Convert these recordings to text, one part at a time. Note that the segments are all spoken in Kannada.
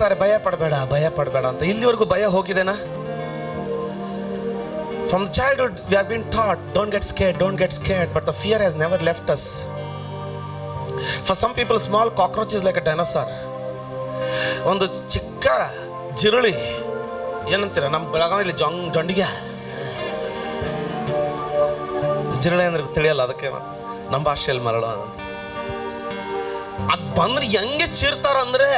ಹೇಳ್ತಾರೆ ಭಯ ಪಡಬೇಡ ಭಯ ಪಡಬೇಡ ಅಂತ. ಇಲ್ಲಿವರೆಗೂ ಭಯ ಹೋಗಿದೆನಾ? From childhood we have been taught don't get scared, but the fear has never left us. For some people small cockroach is like a dinosaur. ಒಂದು ಚಿಕ್ಕ ಜಿರುಳಿ ಏನಂತೀರ ನಮ್ಮ ಬೆಳಗಾವಿಯಲ್ಲಿ ಜೊಂಡಿಗೆ ಜಿರುಳಿ ಅಂದ್ರೆ ತಿಳಿಯಲ್ಲ, ಅದಕ್ಕೆ ನಮ್ಮ ಭಾಷೆಯಲ್ಲಿ ಮರಳು ಅಂತ. ಅದು ಬಂದ್ರೆ ಹೆಂಗೆ ಚೀರ್ತಾರಂದ್ರೆ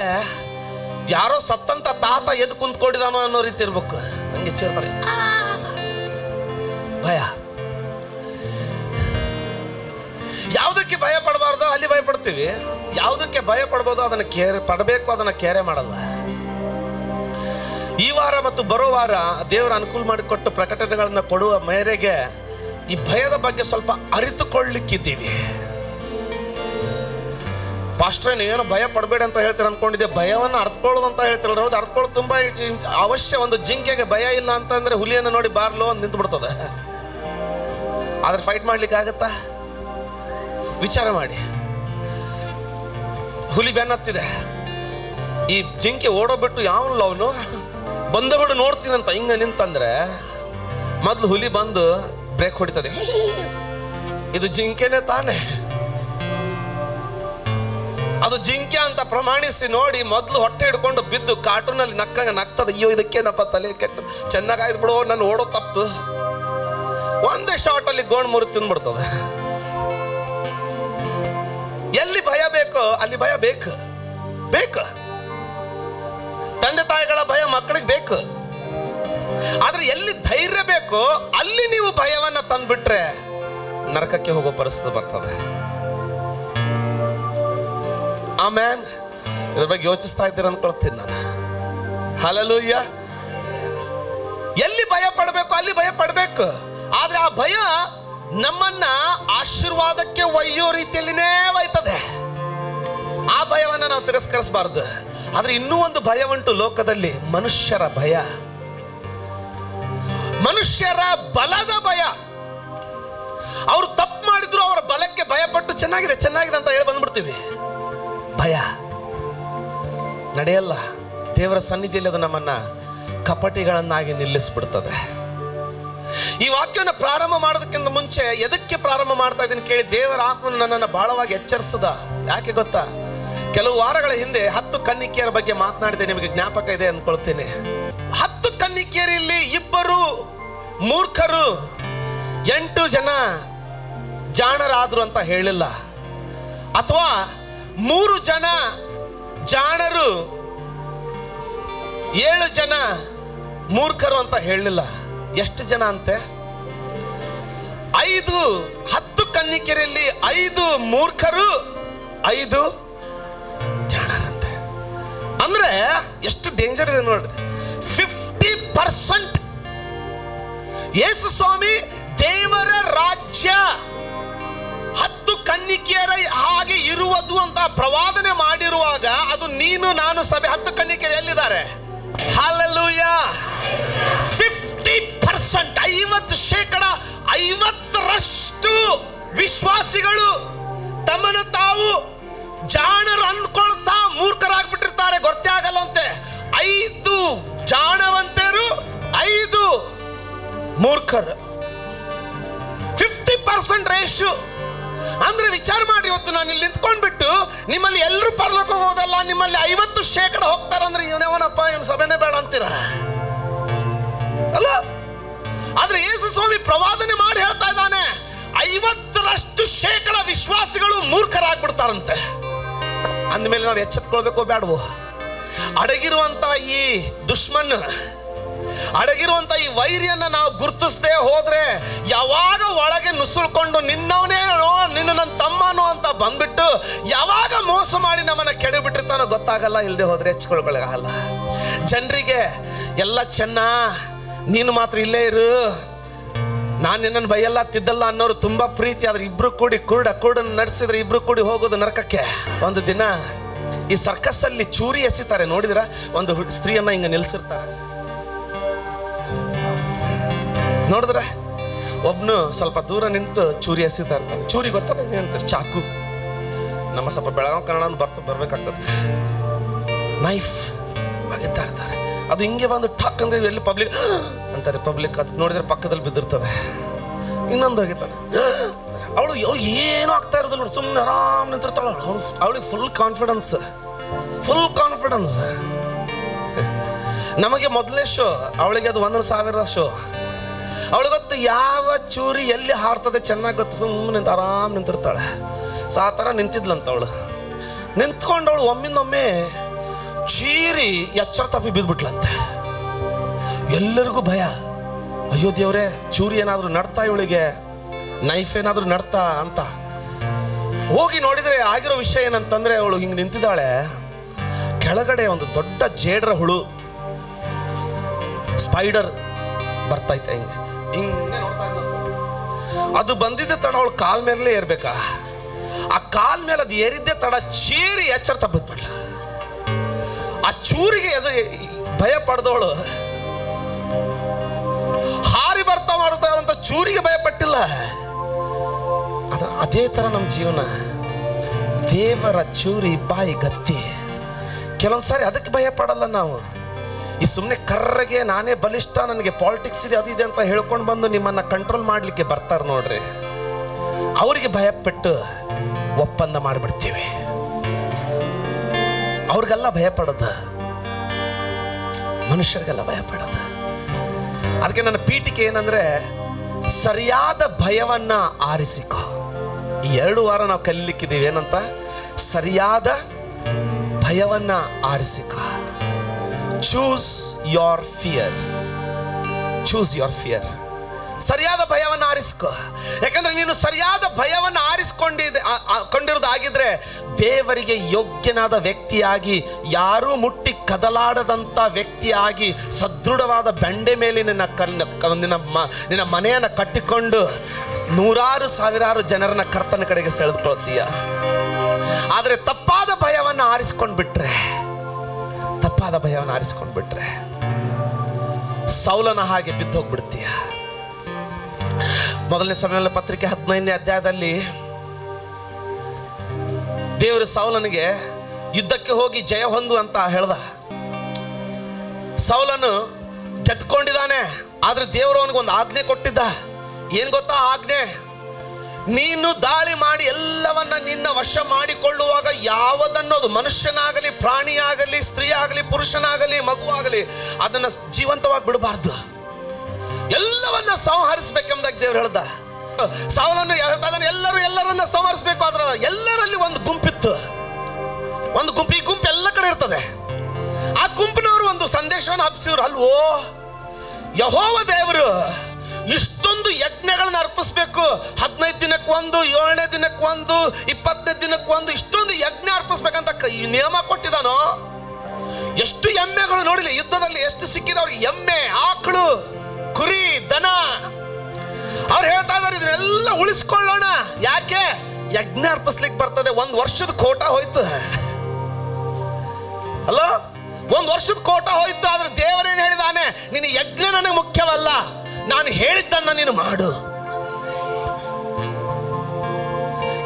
ಯಾರೋ ಸತ್ತಂತ ತಾತ ಎದ್ದು ಕುಂತ್ಕೊಂಡಿದಾನೋ ಅನ್ನೋ ರೀತಿ ಇರ್ಬೇಕು, ಹಂಗೆ ಚೀರ್ತಾರೆ. ಭಯ. ಯಾವುದಕ್ಕೆ ಭಯ ಪಡಬಾರ್ದು ಅಲ್ಲಿ ಭಯ ಪಡ್ತೀವಿ, ಯಾವುದಕ್ಕೆ ಭಯ ಪಡ್ಬೋದು ಅದನ್ನು ಪಡಬೇಕು, ಅದನ್ನು ಕೇರೆ ಮಾಡಲ್ವ. ಈ ವಾರ ಮತ್ತು ಬರೋ ವಾರ ದೇವರ ಅನುಕೂಲ ಮಾಡಿಕೊಟ್ಟು ಪ್ರಕಟಣೆಗಳನ್ನ ಕೊಡುವ ಮೇರೆಗೆ ಈ ಭಯದ ಬಗ್ಗೆ ಸ್ವಲ್ಪ ಅರಿತುಕೊಳ್ಳಿಕ್ಕಿದ್ದೀವಿ. ಪಾಸ್ಟ್ರೇ ನೀವೇನೋ ಭಯ ಪಡಬೇಡಿ ಅಂತ ಹೇಳ್ತೀರ ಅನ್ಕೊಂಡಿದ್ದೆ, ಭಯವನ್ನು ಅರ್ಥಕೊಳ್ಳೋದು ಅಂತ ಹೇಳ್ತಿರಲ್ಲ. ಹೌದು, ಅರ್ಥಕೊಳ್ಳೋದು ತುಂಬಾ ಅವಶ್ಯ. ಒಂದು ಜಿಂಕೆಗೆ ಭಯ ಇಲ್ಲ ಅಂತಂದ್ರೆ ಹುಲಿಯನ್ನು ನೋಡಿ ಬಾರ್ಲೋ ಅಂತ ನಿಂತು ಬಿಡ್ತದೆ. ಆದ್ರೆ ಫೈಟ್ ಮಾಡ್ಲಿಕ್ಕೆ ಆಗತ್ತಾ? ವಿಚಾರ ಮಾಡಿ. ಹುಲಿ ಬೆನ್ನತ್ತಿದೆ, ಈ ಜಿಂಕೆ ಓಡೋಬಿಟ್ಟು ಯಾವನಲ್ಲ ಅವನು ಬಂದ ಬಿಡು ನೋಡ್ತೀನಂತ ಹಿಂಗ ನಿಂತಂದ್ರೆ ಮೊದ್ಲು ಹುಲಿ ಬಂದು ಬ್ರೇಕ್ ಹೊಡಿತದೆ. ಇದು ಜಿಂಕೆನೆ ತಾನೆ, ಅದು ಜಿಂಕೆ ಅಂತ ಪ್ರಮಾಣಿಸಿ ನೋಡಿ ಮೊದಲು ಹೊಟ್ಟೆ ಹಿಡ್ಕೊಂಡು ಬಿದ್ದು ಕಾರ್ಟೂನಲ್ಲಿ ನಗ್ತದೆ. ಅಯ್ಯೋ ಇದಕ್ಕೇನಪ್ಪ ತಲೆ ಕೆಟ್ಟ, ಚೆನ್ನಾಗಾಯ್ತು ಬಿಡು, ನಾನು ಓಡೋ ತಪ್ಪು. ಒಂದೇ ಶಾರ್ಟ್ ಅಲ್ಲಿ ಗೋಣ್ ಮುರಿ ತಿಂದ್ಬಿಡ್ತದೆ. ಎಲ್ಲಿ ಭಯ ಬೇಕೋ ಅಲ್ಲಿ ಭಯ ಬೇಕು. ತಂದೆ ತಾಯಿಗಳ ಭಯ ಮಕ್ಕಳಿಗೆ ಬೇಕು. ಆದ್ರೆ ಎಲ್ಲಿ ಧೈರ್ಯ ಬೇಕೋ ಅಲ್ಲಿ ನೀವು ಭಯವನ್ನ ತಂದ್ಬಿಟ್ರೆ ನರಕಕ್ಕೆ ಹೋಗೋ ಪರಿಸ್ಥಿತಿ ಬರ್ತದೆ. ಆಮೇನ್. ಇದ್ರ ಬಗ್ಗೆ ಯೋಚಿಸ್ತಾ ಇದ್ದೀರ ಅನ್ಕೊಳ್ತೀನಿ ನಾನು. ಹಲ್ಲೆಲೂಯಾ. ಎಲ್ಲಿ ಭಯ ಪಡಬೇಕು ಅಲ್ಲಿ ಭಯ ಪಡಬೇಕು. ಆದ್ರೆ ಆ ಭಯ ನಮ್ಮನ್ನ ಆಶೀರ್ವಾದಕ್ಕೆ ಒಯ್ಯೋ ರೀತಿಯಲ್ಲಿನೇ ಒಯ್ತದೆ. ಆ ಭಯವನ್ನ ನಾವು ತಿರಸ್ಕರಿಸಬಾರ್ದು. ಆದ್ರೆ ಇನ್ನೂ ಒಂದು ಭಯ ಉಂಟು ಲೋಕದಲ್ಲಿ, ಮನುಷ್ಯರ ಭಯ, ಮನುಷ್ಯರ ಬಲದ ಭಯ. ಅವ್ರು ತಪ್ಪು ಮಾಡಿದ್ರು ಅವರ ಬಲಕ್ಕೆ ಭಯಪಟ್ಟು ಚೆನ್ನಾಗಿದೆ ಅಂತ ಹೇಳಿ ಬಂದ್ಬಿಡ್ತೀವಿ. ಭಯ ನಡೆಯಲ್ಲ. ದೇವರ ಸನ್ನಿಧಿಯಲ್ಲಿ ಅದು ನಮ್ಮನ್ನ ಕಪಟಿಗಳನ್ನಾಗಿ ನಿಲ್ಲಿಸ್ಬಿಡ್ತದೆ. ಈ ವಾಕ್ಯವನ್ನು ಪ್ರಾರಂಭ ಮಾಡೋದಕ್ಕಿಂತ ಮುಂಚೆ ಎದಕ್ಕೆ ಪ್ರಾರಂಭ ಮಾಡ್ತಾ ಇದ್ದೀನಿ ಕೇಳಿ. ದೇವರ ಆತ್ಮನು ನನ್ನನ್ನು ಬಹಳವಾಗಿ ಎಚ್ಚರಿಸದ. ಯಾಕೆ ಗೊತ್ತಾ? ಕೆಲವು ವಾರಗಳ ಹಿಂದೆ 10 ಕನ್ನಿಕೆಯರ ಬಗ್ಗೆ ಮಾತನಾಡಿದೆ, ನಿಮಗೆ ಜ್ಞಾಪಕ ಇದೆ ಅಂದ್ಕೊಳ್ತೀನಿ. 10 ಕನ್ನಿಕೆಯರಲ್ಲಿ 2 ಮೂರ್ಖರು 8 ಜನ ಜಾಣರಾದ್ರು ಅಂತ ಹೇಳಿಲ್ಲ, ಅಥವಾ 3 ಜನ ಜಾಣರು 7 ಜನ ಮೂರ್ಖರು ಅಂತ ಹೇಳಿಲ್ಲ. ಎಷ್ಟು ಜನ ಅಂತೆ? 10 ಕನ್ನಿಕೆಯರಲ್ಲಿ 5 ಮೂರ್ಖರು 5 ಜಾಣರಂತೆ. ಅಂದ್ರೆ ಎಷ್ಟು ಡೇಂಜರ್ ಇದೆ ನೋಡಿ. 50% ಯೇಸು ಸ್ವಾಮಿ ದೇವರ ರಾಜ್ಯ 10 ಕನ್ನಿಕೆಯರ ಹಾಗೆ ಇರುವುದು ಅಂತ ಪ್ರವಾದನೆ ಮಾಡಿರುವಾಗ, ಅದು ನೀನು ನಾನು ಸಭೆ 10 ಕನ್ನಿಕೆಯರು ಎಲ್ಲಿದ್ದಾರೆ? ಹಲ್ಲೆಲೂಯಾ. 50% 50% ವಿಶ್ವಾಸಿಗಳು ತಮ್ಮನ್ನು ತಾವು ಜಾಣರು ಅಂದ್ಕೊಳ್ತಾ ಮೂರ್ಖರಾಗ್ಬಿಟ್ಟಿರ್ತಾರೆ. ಗೊತ್ತೇ ಆಗಲ್ಲಂತೆ. 5 ಜಾಣವಂತರು 5 ಮೂರ್ಖರು. 50% ರೇಷು. ಅಂದ್ರೆ ವಿಚಾರ ಮಾಡಿ, ಇವತ್ತು ನಾನು ಇಲ್ಲಿ ನಿಂತ್ಕೊಂಡ್ಬಿಟ್ಟು ನಿಮ್ಮಲ್ಲಿ ಎಲ್ಲರೂ ಪರಲೋಕ ಹೋಗೋದಲ್ಲ, ನಿಮ್ಮಲ್ಲಿ 50% ಹೋಗ್ತಾರಂದ್ರೆ ಇವನಪ್ಪ ಇವನು ಸಭೆನೇ ಬೇಡ ಅಂತೀರ ಅಲ್ಲ? ಆದ್ರೆ ಯೇಸು ಸ್ವಾಮಿ ಪ್ರವಾದನೆ ಮಾಡಿ ಹೇಳ್ತಾ ಇದ್ದಾನೆ, 50% ವಿಶ್ವಾಸಿಗಳು ಮೂರ್ಖರಾಗ್ಬಿಡ್ತಾರಂತೆ. ಅಂದಮೇಲೆ ನಾವು ಎಚ್ಚೆತ್ಕೊಳ್ಬೇಕು ಬೇಡವೋ? ಅಡಗಿರುವಂತ ಈ ದುಶ್ಮನ್, ಅಡಗಿರುವಂತ ಈ ವೈರಿಯನ್ನ ನಾವು ಗುರುತಿಸದೆ ಹೋದ್ರೆ, ಯಾವಾಗ ಒಳಗೆ ನುಸುಳ್ಕೊಂಡು ನಿನ್ನವನೇ ನಿನ್ನ ನನ್ನ ತಮ್ಮನೋ ಅಂತ ಬಂದ್ಬಿಟ್ಟು ಯಾವಾಗ ಮೋಸ ಮಾಡಿ ನಮ್ಮನ್ನ ಕೆಡಬಿಟ್ಟಿರ್ತಾನೋ ಗೊತ್ತಾಗಲ್ಲ. ಇಲ್ಲದೆ ಹೋದ್ರೆ ಎಚ್ಕೊಳ್ಕೊಳ್ಳಾಗಲ್ಲ. ಜನರಿಗೆ ಎಲ್ಲ ಚೆನ್ನ, ನೀನು ಮಾತ್ರ ಇಲ್ಲೇ ಇರು, ನಾನು ನಿನ್ನನ್ನು ಬೈಯಲ್ಲ ತಿದ್ದಲ್ಲ ಅನ್ನೋರು ತುಂಬಾ ಪ್ರೀತಿ. ಆದ್ರೆ ಇಬ್ರು ಕೂಡಿ ಕುರುಡನ್ನು ನಡೆಸಿದ್ರೆ ಇಬ್ರು ಕೂಡಿ ಹೋಗೋದು ನರಕಕ್ಕೆ. ಒಂದು ದಿನ ಈ ಸರ್ಕಸ್ ಅಲ್ಲಿ ಚೂರಿ ಎಸಿತಾರೆ, ನೋಡಿದ್ರ? ಒಂದು ಸ್ತ್ರೀಯನ್ನ ಹಿಂಗ ನಿಲ್ಸಿರ್ತಾರೆ, ನೋಡಿದ್ರ? ಒಬ್ನು ಸ್ವಲ್ಪ ದೂರ ನಿಂತು ಚೂರಿ ಎಸಿತಾ ಇರ್ತಾನೆ. ಚೂರಿ ಗೊತ್ತಲ್ಲ ಏನಂತ? ಚಾಕು. ನಮ್ಮ ಸ್ವಲ್ಪ ಬೆಳಗಾವಿ ಕನ್ನಡ ಬರ್ಬೇಕಾಗ್ತದೆ. ನೈಫ್ ಒಗಿತಾ ಇರ್ತಾರೆ. ಅದು ಹಿಂಗೆ ಬಂದು ಠಕ್ ಅಂದ್ರೆ ಎಲ್ಲಿ ಪಬ್ಲಿಕ್ ಅಂತಾರೆ, ಪಬ್ಲಿಕ್ ಅದು ನೋಡಿದ್ರೆ ಪಕ್ಕದಲ್ಲಿ ಬಿದ್ದಿರ್ತದೆ. ಇನ್ನೊಂದು ಹೋಗಿತಾನೆ, ಅವಳು ಏನೂ ಆಗ್ತಾ ಇರೋದಿಲ್ಲ ನೋಡಿ, ಸುಮ್ಮನೆ ಆರಾಮ್ ನಿಂತಿರ್ತಾಳೆ. ಅವಳಿಗೆ ಫುಲ್ ಕಾನ್ಫಿಡೆನ್ಸ್. ನಮಗೆ ಮೊದಲನೇ ಶೋ, ಅವಳಿಗೆ ಅದು 1,000 ಶೋ. ಅವಳಿಗೆ ಗೊತ್ತು ಯಾವ ಚೂರಿ ಎಲ್ಲಿ ಹಾರ್ತದೆ ಚೆನ್ನಾಗಿ ಗೊತ್ತು. ಸುಮ್ಮನೆ ಆರಾಮ್ ನಿಂತಿರ್ತಾಳೆ. ಸೊ ಆ ಥರ ನಿಂತಿದ್ಲಂತ ಅವಳು. ನಿಂತ್ಕೊಂಡವಳು ಒಮ್ಮಿಂದೊಮ್ಮೆ ಚೀರಿ ಎಚ್ಚರ ತಪ್ಪಿ ಬಿದ್ಬಿಟ್ಲಂತೆ. ಎಲ್ಲರಿಗೂ ಭಯ, ಅಯ್ಯೋ ದೇವ್ರೆ, ಚೂರಿ ಏನಾದರೂ ನಡ್ತಾ, ಇವಳಿಗೆ ನೈಫ್ ಏನಾದರೂ ನಡ್ತಾ ಅಂತ. ಹೋಗಿ ನೋಡಿದರೆ ಆಗಿರೋ ವಿಷಯ ಏನಂತಂದ್ರೆ, ಅವಳು ಹಿಂಗೆ ನಿಂತಿದ್ದಾಳೆ, ಕೆಳಗಡೆ ಒಂದು ದೊಡ್ಡ ಜೇಡ್ರ ಹುಳು, ಸ್ಪೈಡರ್ ಬರ್ತೈತೆ. ಹಿಂಗೆ ಹಿಂಗೆ ನೋಡ್ತಾ ಇದ್ದ. ಅದು ಬಂದಿದ್ದೆ ತಡ ಅವಳು ಕಾಲ್ ಮೇಲೆ ಏರ್ಬೇಕಾ. ಆ ಕಾಲ್ ಮೇಲೆ ಅದು ಏರಿದ್ದೆ ತಡ ಚೀರಿ ಎಚ್ಚರ ತಪ್ಪಿದ್ಬಿಡ್ಲ. ಆ ಚೂರಿಗೆ ಅದು ಭಯ ಪಡೆದವಳು ಹಾರಿ ಬರ್ತಾ ಅಂತ ಚೂರಿಗೆ ಭಯ ಪಟ್ಟಿಲ್ಲ. ಅದೇ ತರ ನಮ್ಮ ಜೀವನ. ದೇವರ ಚೂರಿ ಬಾಯಿ ಗತ್ತಿ. ಕೆಲವೊಂದ್ಸಾರಿ ಅದಕ್ಕೆ ಭಯ ಪಡಲ್ಲ ನಾವು. ಈ ಸುಮ್ಮನೆ ಕರ್ರಗೆ ನಾನೇ ಬಲಿಷ್ಠ, ನನಗೆ ಪಾಲಿಟಿಕ್ಸ್ ಇದೆ, ಅದು ಇದೆ ಅಂತ ಹೇಳ್ಕೊಂಡು ಬಂದು ನಿಮ್ಮನ್ನ ಕಂಟ್ರೋಲ್ ಮಾಡ್ಲಿಕ್ಕೆ ಬರ್ತಾರೆ ನೋಡ್ರಿ. ಅವರಿಗೆ ಭಯಪಟ್ಟು ಒಪ್ಪಂದ ಮಾಡಿಬಿಡ್ತೀವಿ. ಅವ್ರಿಗೆಲ್ಲ ಭಯ ಪಡೋದು, ಮನುಷ್ಯರಿಗೆಲ್ಲ ಭಯ ಪಡೋದು. ಅದಕ್ಕೆ ನನ್ನ ಪೀಠಿಕೆ ಏನಂದ್ರೆ, ಸರಿಯಾದ ಭಯವನ್ನ ಆರಿಸಿಕೊ. ಈ 2 ವಾರ ನಾವು ಕಲಿಲಿಕ್ಕಿದ್ದೀವಿ. ಏನಂತ? ಸರಿಯಾದ ಭಯವನ್ನ ಆರಿಸಿಕೊ. Choose your fear. ಸರಿಯಾದ ಭಯವನ್ನು ಆರಿಸ್ಕೊ. ಯಾಕಂದ್ರೆ ನೀನು ಸರಿಯಾದ ಭಯವನ್ನು ಕೊಂಡಿರೋದಾಗಿದ್ರೆ ದೇವರಿಗೆ ಯೋಗ್ಯನಾದ ವ್ಯಕ್ತಿಯಾಗಿ, ಯಾರೂ ಮುಟ್ಟಿ ಕದಲಾಡದಂಥ ವ್ಯಕ್ತಿಯಾಗಿ, ಸದೃಢವಾದ ಬಂಡೆ ಮೇಲೆ ನಿನ್ನ ಮನೆಯನ್ನು ಕಟ್ಟಿಕೊಂಡು 100,000 ಜನರನ್ನ ಕರ್ತನ ಕಡೆಗೆ ಸೆಳೆದುಕೊಳ್ತೀಯ. ಆದರೆ ತಪ್ಪಾದ ಭಯವನ್ನು ಆರಿಸ್ಕೊಂಡ್ಬಿಟ್ರೆ ಸೌಲನ ಹಾಗೆ ಬಿದ್ದೋಗ್ಬಿಡ್ತೀಯ. ಮೊದಲನೇ ಸಮುವೇಲನ ಪತ್ರಿಕೆ 15ನೇ ಅಧ್ಯಾಯದಲ್ಲಿ ದೇವರು ಸೌಲನಿಗೆ ಯುದ್ಧಕ್ಕೆ ಹೋಗಿ ಜಯ ಹೊಂದು ಅಂತ ಹೇಳ್ದ. ಸೌಲನು ಗೆದ್ಕೊಂಡಿದ್ದಾನೆ. ಆದ್ರೆ ದೇವರು ಅವನಿಗೊಂದು ಆಜ್ಞೆ ಕೊಟ್ಟಿದ್ದ. ಏನ್ ಗೊತ್ತಾ ಆಜ್ಞೆ? ನೀನು ದಾಳಿ ಮಾಡಿ ಎಲ್ಲವನ್ನ ನಿನ್ನ ವಶ ಮಾಡಿಕೊಳ್ಳುವಾಗ ಯಾವುದನ್ನೋದು, ಮನುಷ್ಯನಾಗಲಿ, ಪ್ರಾಣಿಯಾಗಲಿ, ಸ್ತ್ರೀ ಆಗಲಿ, ಪುರುಷನಾಗಲಿ, ಮಗುವಾಗಲಿ, ಅದನ್ನ ಜೀವಂತವಾಗಿ ಬಿಡಬಾರ್ದು. ಎಲ್ಲವನ್ನ ಸಂಹರಿಸಬೇಕೆಂಬುದಾಗಿ ದೇವ್ರು ಹೇಳ್ದ. ಸೌಲನು ಹೇಳ್ತಾನೆ, ಎಲ್ಲರನ್ನ ಸಂಹರಿಸಬೇಕು. ಆದ್ರೆ ಎಲ್ಲರಲ್ಲಿ ಒಂದು ಗುಂಪಿತ್ತು. ಈ ಗುಂಪು ಎಲ್ಲ ಕಡೆ ಇರ್ತದೆ. ಆ ಗುಂಪಿನವರು ಒಂದು ಸಂದೇಶವನ್ನು ಹಬ್ಸಿದ್ರು. ಅಲ್ವೋ, ಯೆಹೋವ ದೇವರು ಇಷ್ಟೊಂದು ಯಜ್ಞಗಳನ್ನ ಅರ್ಪಿಸ್ಬೇಕು, 15 ದಿನಕ್ಕೊಂದು, 7ನೇ ದಿನಕ್ಕೊಂದು, 20ನೇ ದಿನಕ್ಕೊಂದು, ಇಷ್ಟೊಂದು ಯಜ್ಞ ಅರ್ಪಿಸ್ಬೇಕಂತ ನಿಯಮ ಕೊಟ್ಟಿದ್ದಾನೋ. ಎಷ್ಟು ಎಮ್ಮೆಗಳು ನೋಡಿಲ್ಲ ಯುದ್ಧದಲ್ಲಿ, ಎಷ್ಟು ಸಿಕ್ಕಿದವ್ರಿಗೆ ಎಮ್ಮೆ, ಆಕಳು, ಕುರಿ, ದನ. ಅವ್ರು ಹೇಳ್ತಾ ಇದ್ದಾರೆ, ಇದನ್ನೆಲ್ಲ ಉಳಿಸ್ಕೊಳ್ಳೋಣ. ಯಾಕೆ? ಯಜ್ಞ ಅರ್ಪಿಸ್ಲಿಕ್ಕೆ ಬರ್ತದೆ. 1 ವರ್ಷದ ಕೋಟ ಹೋಯ್ತು ಅಲ್ಲ, 1 ವರ್ಷದ ಕೋಟ ಹೋಯ್ತು. ಆದ್ರೆ ದೇವರೇನು ಹೇಳಿದಾನೆ? ನಿನ್ನ ಯಜ್ಞ ನನಗೆ ಮುಖ್ಯವಲ್ಲ, ನಾನು ಹೇಳಿದ್ದನ್ನ ನೀನು ಮಾಡು.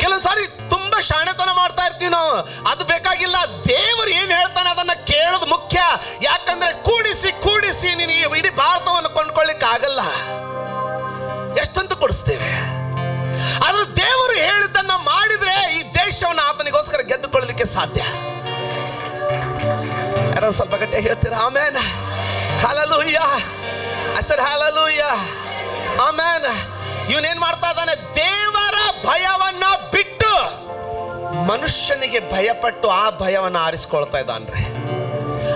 ಕೆಲವು ಸಾರಿ ತುಂಬಾ ಶಾಣೆತನ ಮಾಡ್ತಾ ಇರ್ತೀವಿ ನಾವು. ಅದು ಬೇಕಾಗಿಲ್ಲ. ದೇವರು ಏನ್ ಹೇಳ್ತಾನೆ ಅದನ್ನ ಕೇಳೋದು ಮುಖ್ಯ. ಯಾಕಂದ್ರೆ ಕೂಡಿಸಿ ನೀನು ಇಡೀ ಭಾರತವನ್ನು ಕೊಂಡ್ಕೊಳ್ಳಿಕ್ಕೆ ಆಗಲ್ಲ. ಎಷ್ಟಂತ ಕೊಡಿಸ್ತೇವೆ. ಆದ್ರೆ ದೇವರು ಹೇಳಿದ್ದನ್ನ ಮಾಡಿದ್ರೆ ಈ ದೇಶವನ್ನು ಆತನಿಗೋಸ್ಕರ ಗೆದ್ದುಕೊಳ್ಳಲಿಕ್ಕೆ ಸಾಧ್ಯ. ಯಾರೋ ಸ್ವಲ್ಪ ಗಟ್ಟಿ ಹೇಳ್ತೀರಾ? Amen, hallelujah. I said hallelujah. Amen. ಇವನೇನ್ ಮಾಡ್ತಾ ಇದ್ದಾನೆ? ದೇವರ ಭಯವನ್ನ ಬಿಟ್ಟು ಮನುಷ್ಯನಿಗೆ ಭಯಪಟ್ಟು ಆ ಭಯವನ್ನ ಆರಿಸ್ಕೊಳ್ತಾ ಇದ್ದಾನ್ರಿ.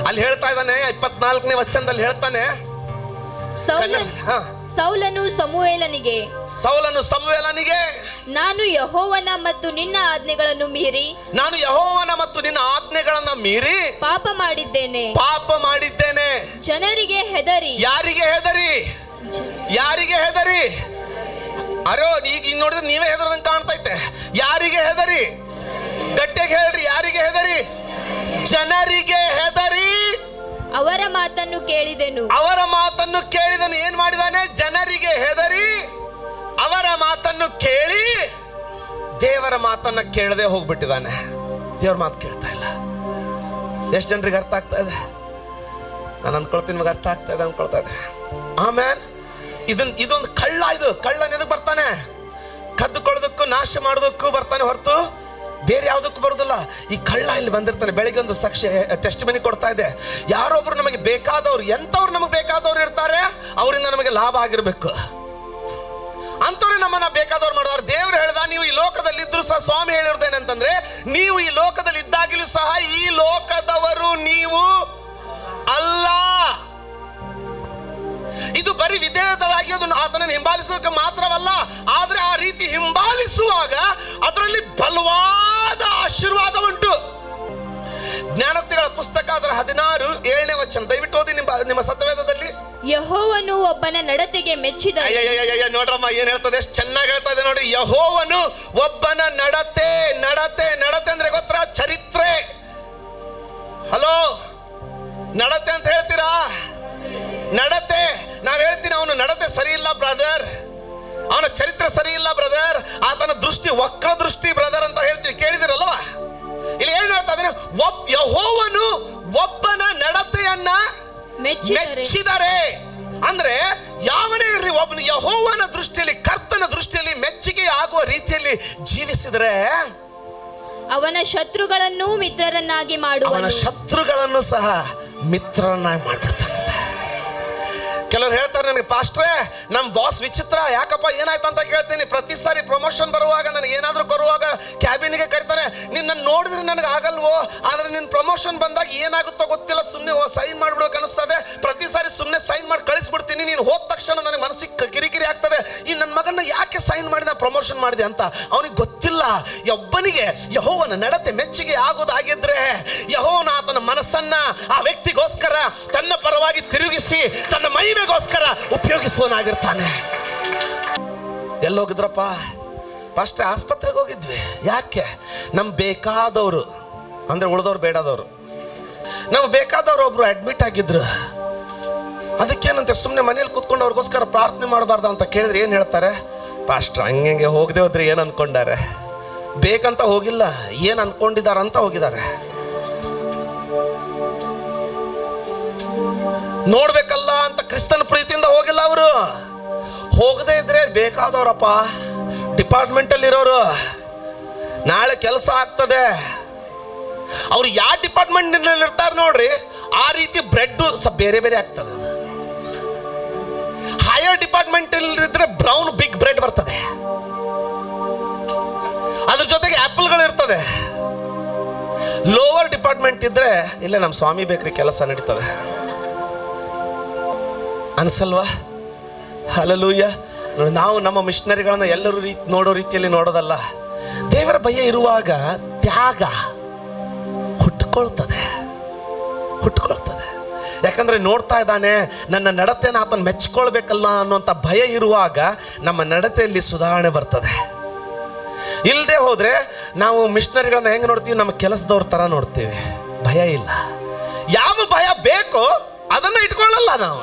ಅಲ್ಲಿ ಹೇಳ್ತಾ ಇದ್ದಾನೆ 24ನೇ ವಚನದಲ್ಲಿ ಹೇಳ್ತಾನೆ, ಸೌಲನು ಸಮುವೇಲನಿಗೆ ನಾನು ಯೆಹೋವನ ಮತ್ತು ನಿನ್ನ ಆಜ್ಞೆಗಳನ್ನು ಮೀರಿ ಪಾಪ ಮಾಡಿದ್ದೇನೆ. ಜನರಿಗೆ ಹೆದರಿ. ಯಾರಿಗೆ ಹೆದರಿ? ಅರೋ, ಈಗ ಇನ್ನು ನೋಡಿದ್ರೆ ನೀವೇ ಹೆದರದಂಗೆ ಕಾಣ್ತೈತೆ. ಯಾರಿಗೆ ಹೆದರಿ? ಗಟ್ಟಿಯಾಗಿ ಹೇಳ್ರಿ. ಯಾರಿಗೆ ಹೆದರಿ? ಜನರಿಗೆ ಹೆದರಿ ಅವರ ಮಾತನ್ನು ಕೇಳಿದೆನು. ಏನ್ ಮಾಡಿದಾನೆ? ಜನರಿಗೆ ಹೆದರಿ ಅವರ ಮಾತನ್ನು ಕೇಳಿ ದೇವರ ಮಾತನ್ನ ಕೇಳದೆ ಹೋಗ್ಬಿಟ್ಟಿದ್ದಾನೆ. ದೇವರ ಮಾತು ಕೇಳ್ತಾ ಇಲ್ಲ. ಎಷ್ಟು ಜನರಿಗೆ ಅರ್ಥ ಆಗ್ತಾ ಇದೆ? ನಾನು ಅಂದ್ಕೊಳ್ತೀನಿ ನಿಮಗೆ ಅರ್ಥ ಆಗ್ತಾ ಇದೆ ಅಂದ್ಕೊಳ್ತಾ ಇದೆ. ಆಮೇಲೆ ಇದೊಂದು ಕಳ್ಳ. ಇದು ಕಳ್ಳ ಎದಕ್ಕೆ ಬರ್ತಾನೆ? ಕದ್ದುಕೊಳ್ಳೋದಕ್ಕೂ ನಾಶ ಮಾಡೋದಕ್ಕೂ ಬರ್ತಾನೆ ಹೊರತು ಬೇರೆ ಯಾವುದಕ್ಕೂ ಬರೋದಿಲ್ಲ. ಈ ಕಳ್ಳ ಇಲ್ಲಿ ಬಂದಿರ್ತಾನೆ. ಬೆಳಿಗ್ಗೆ ಒಂದು ಸಾಕ್ಷಿ ಟೆಸ್ಟ್ ಮನಿ ಕೊಡ್ತಾ ಇದೆ. ಯಾರೊಬ್ರು ನಮಗೆ ಬೇಕಾದವ್ರು, ಎಂಥವ್ರು ನಮಗೆ ಬೇಕಾದವ್ರು ಇರ್ತಾರೆ, ಅವರಿಂದ ನಮಗೆ ಲಾಭ ಆಗಿರ್ಬೇಕು. ಅಂಥವ್ರೆ ನಮ್ಮನ್ನ ಬೇಕಾದವ್ರು ಮಾಡೋರು. ದೇವ್ರು ಹೇಳ್ದ, ನೀವು ಈ ಲೋಕದಲ್ಲಿ ಇದ್ರು ಸಹ, ಸ್ವಾಮಿ ಹೇಳಿರೋದೇನಂತಂದ್ರೆ, ನೀವು ಈ ಲೋಕದಲ್ಲಿ ಇದ್ದಾಗಲೂ ಸಹ ಈ ಲೋಕದವರು ನೀವು ಅಲ್ಲ. ಇದು ಬರೀ ವಿಧೇಯರಾಗಿ ಅದನ್ನು ಆತನನ್ನು ಹಿಂಬಾಲಿಸೋದಕ್ಕೆ ಮಾತ್ರವಲ್ಲ, ಆದ್ರೆ ಆ ರೀತಿ ಹಿಂಬಾಲಿಸುವಾಗ ಅದರಲ್ಲಿ ಬಲವಾದ ಆಶೀರ್ವಾದ ಉಂಟು. ಜ್ಞಾನೋಕ್ತಿಗಳ ಪುಸ್ತಕ ಅದರ 16:7 ವಚನ ದಯವಿಟ್ಟು ಓದಿ ನಿಮ್ಮ ಸತ್ಯವೇದದಲ್ಲಿ. ಯೆಹೋವನು ಒಬ್ಬನ ನಡತೆಗೆ ಮೆಚ್ಚಿದನು. ನೋಡ್ರಮ್ಮ ಏನ್ ಹೇಳ್ತದೆ, ಎಷ್ಟು ಚೆನ್ನಾಗಿ ಹೇಳ್ತಾ ಇದೆ ನೋಡಿ. ಯೆಹೋವನು ಒಬ್ಬನ ನಡತೆ. ನಡತೆ ನಡತೆ ಅಂದ್ರೆ ಗೊತ್ತರ? ಚರಿತ್ರೆ. ಹಲೋ, ನಡತೆ ಅಂತ ಹೇಳ್ತೀರಾ? ನಡತೆ. ನಾವ್ ಹೇಳ್ತೀನಿ ಅವನು ನಡತೆ ಸರಿ ಇಲ್ಲ ಬ್ರದರ್, ಅವನ ಚರಿತ್ರೆ ಸರಿ ಇಲ್ಲ ಬ್ರದರ್, ಆತನ ದೃಷ್ಟಿ ವಕ್ರ ದೃಷ್ಟಿ ಬ್ರದರ್ ಅಂತ ಹೇಳ್ತೀವಿ. ಕೇಳಿದಿರಲ್ವಾ? ಇಲ್ಲಿ ಏನ್ ಹೇಳ್ತಾ ಇದ್ದಾನೆ? ಯೆಹೋವನು ಒಬ್ಬನ ನಡತೆಯನ್ನ ಮೆಚ್ಚಿದರೆ. ಅಂದ್ರೆ ಯಾವನೇ ಇರಲಿ, ಒಬ್ಬನು ಯೆಹೋವನ ದೃಷ್ಟಿಯಲ್ಲಿ, ಕರ್ತನ ದೃಷ್ಟಿಯಲ್ಲಿ ಮೆಚ್ಚುಗೆ ಆಗುವ ರೀತಿಯಲ್ಲಿ ಜೀವಿಸಿದರೆ ಅವನ ಶತ್ರುಗಳನ್ನು ಮಿತ್ರರನ್ನಾಗಿ ಮಾಡುವನು. ಅವನ ಶತ್ರುಗಳನ್ನು ಸಹ ಮಿತ್ರರನ್ನಾಗಿ ಮಾಡ್ಬಿಡ್ತಾನೆ. ಕೆಲವರು ಹೇಳ್ತಾರೆ ನನಗೆ, ಪಾಸ್ಟ್ರೇ ನಮ್ಮ ಬಾಸ್ ವಿಚಿತ್ರ, ಯಾಕಪ್ಪ ಏನಾಯ್ತು ಅಂತ ಕೇಳ್ತೀನಿ. ಪ್ರತಿ ಸಾರಿ ಪ್ರಮೋಷನ್ ಬರುವಾಗ, ನನಗೆ ಏನಾದರೂ ಬರುವಾಗ ಕ್ಯಾಬಿನಿಗೆ ಕರೀತಾರೆ, ನಿನ್ನ ನೋಡಿದ್ರೆ ನನಗೆ ಆಗಲ್ವೋ, ಆದರೆ ನಿನ್ನ ಪ್ರಮೋಷನ್ ಬಂದಾಗ ಏನಾಗುತ್ತೋ ಗೊತ್ತಿಲ್ಲ, ಸುಮ್ಮನೆ ಸೈನ್ ಮಾಡಿಬಿಡ್ಬೇಕು ಅನಿಸ್ತದೆ. ಪ್ರತಿ ಸಾರಿ ಸುಮ್ಮನೆ ಸೈನ್ ಮಾಡಿ ಕಳಿಸ್ಬಿಡ್ತೀನಿ, ನೀನು ಹೋದ ತಕ್ಷಣ ನನಗೆ ಮನಸ್ಸಿಗೆ ಕಿರಿಕಿರಿ ಆಗ್ತದೆ. ಈ ನನ್ನ ಮಗನ ಯಾಕೆ ಸೈನ್ ಮಾಡಿದ, ಪ್ರಮೋಷನ್ ಮಾಡಿದೆ ಅಂತ ಅವನಿಗೆ ಗೊತ್ತಿಲ್ಲ. ಒಬ್ಬನಿಗೆ ಯೆಹೋವನ ನಡತೆ ಮೆಚ್ಚುಗೆ ಆಗೋದಾಗಿದ್ರೆ, ಯೆಹೋವನ ಆತನ ಮನಸ್ಸನ್ನ ಆ ವ್ಯಕ್ತಿಗೋಸ್ಕರ ತನ್ನ ಪರವಾಗಿ ತಿರುಗಿಸಿ ತನ್ನ ಮಹಿಮೆಗೋಸ್ಕರ ಉಪಯೋಗಿಸುವನಾಗಿರ್ತಾನೆ. ಎಲ್ಲೋಗಿದ್ರಪ್ಪ? ಫಸ್ಟ್ ಆಸ್ಪತ್ರೆಗೆ ಹೋಗಿದ್ವಿ. ಯಾಕೆ? ನಮ್ಗೆ ಬೇಕಾದವರು, ಅಂದ್ರೆ ಉಳಿದವ್ರು ಬೇಡದವರು, ನಮ್ಗೆ ಬೇಕಾದವ್ರು ಒಬ್ರು ಅಡ್ಮಿಟ್ ಆಗಿದ್ರು. ಅದಕ್ಕೇನಂತೆ ಸುಮ್ಮನೆ ಮನೇಲಿ ಕೂತ್ಕೊಂಡು ಅವ್ರಿಗೋಸ್ಕರ ಪ್ರಾರ್ಥನೆ ಮಾಡಬಾರ್ದು ಅಂತ ಕೇಳಿದ್ರೆ ಏನು ಹೇಳ್ತಾರೆ? ಪಾಸ್ಟ್ರ್ ಹಂಗೆ ಹೋಗದೆ ಹೋದ್ರೆ ಏನು ಅಂದ್ಕೊಂಡಾರೆ? ಬೇಕಂತ ಹೋಗಿಲ್ಲ, ಏನು ಅಂದ್ಕೊಂಡಿದ್ದಾರೆ ಅಂತ ಹೋಗಿದ್ದಾರೆ. ನೋಡ್ಬೇಕಲ್ಲ ಅಂತ ಕ್ರಿಸ್ತನ ಪ್ರೀತಿಯಿಂದ ಹೋಗಿಲ್ಲ ಅವರು. ಹೋಗದೆ ಇದ್ರೆ ಬೇಕಾದವ್ರಪ್ಪ, ಡಿಪಾರ್ಟ್ಮೆಂಟಲ್ಲಿ ಇರೋರು, ನಾಳೆ ಕೆಲಸ ಆಗ್ತದೆ. ಅವ್ರು ಯಾವ ಡಿಪಾರ್ಟ್ಮೆಂಟ್ನಲ್ಲಿ ಇರ್ತಾರೆ ನೋಡ್ರಿ, ಆ ರೀತಿ ಬ್ರೆಡ್ ಸ್ವಲ್ಪ ಬೇರೆ ಬೇರೆ ಆಗ್ತದೆ. ಹೈಯರ್ ಡಿಪಾರ್ಟ್ಮೆಂಟ್ ಇದ್ರೆ ಬ್ರೌನ್ ಬಿಗ್ ಬ್ರೆಡ್ ಬರ್ತದೆ, ಅದ್ರ ಜೊತೆಗೆ ಆಪಲ್ಗಳು ಇರ್ತದೆ. ಲೋವರ್ ಡಿಪಾರ್ಟ್ಮೆಂಟ್ ಇದ್ರೆ ಇಲ್ಲೇ ನಮ್ಮ ಸ್ವಾಮಿ ಬೇಕ್ರಿ ಕೆಲಸ ನಡೀತದೆ ಅನ್ಸಲ್ವಾ? ಹಲ್ಲೆಲೂಯಾ. ನಾವು ನಮ್ಮ ಮಿಷನರಿಗಳನ್ನ ಎಲ್ಲರೂ ನೋಡೋ ರೀತಿಯಲ್ಲಿ ನೋಡೋದಲ್ಲ. ದೇವರ ಭಯ ಇರುವಾಗ ತ್ಯಾಗ ಹುಟ್ಟುಕೊಳ್ತದೆ. ಯಾಕಂದ್ರೆ ನೋಡ್ತಾ ಇದ್ದಾನೆ, ನನ್ನ ನಡತೆನ ಆತನ ಮೆಚ್ಕೊಳ್ಬೇಕಲ್ಲ ಅನ್ನೋಂಥ ಭಯ ಇರುವಾಗ ನಮ್ಮ ನಡತೆಯಲ್ಲಿ ಸುಧಾರಣೆ ಬರ್ತದೆ. ಇಲ್ಲದೆ ಹೋದ್ರೆ ನಾವು ಮಿಷನರಿಗಳನ್ನ ಹೆಂಗೆ ನೋಡ್ತೀವಿ? ನಮ್ಮ ಕೆಲಸದವ್ರ ಥರ ನೋಡ್ತೀವಿ. ಭಯ ಇಲ್ಲ. ಯಾವ ಭಯ ಬೇಕೋ ಅದನ್ನು ಇಟ್ಕೊಳ್ಳಲ್ಲ ನಾವು.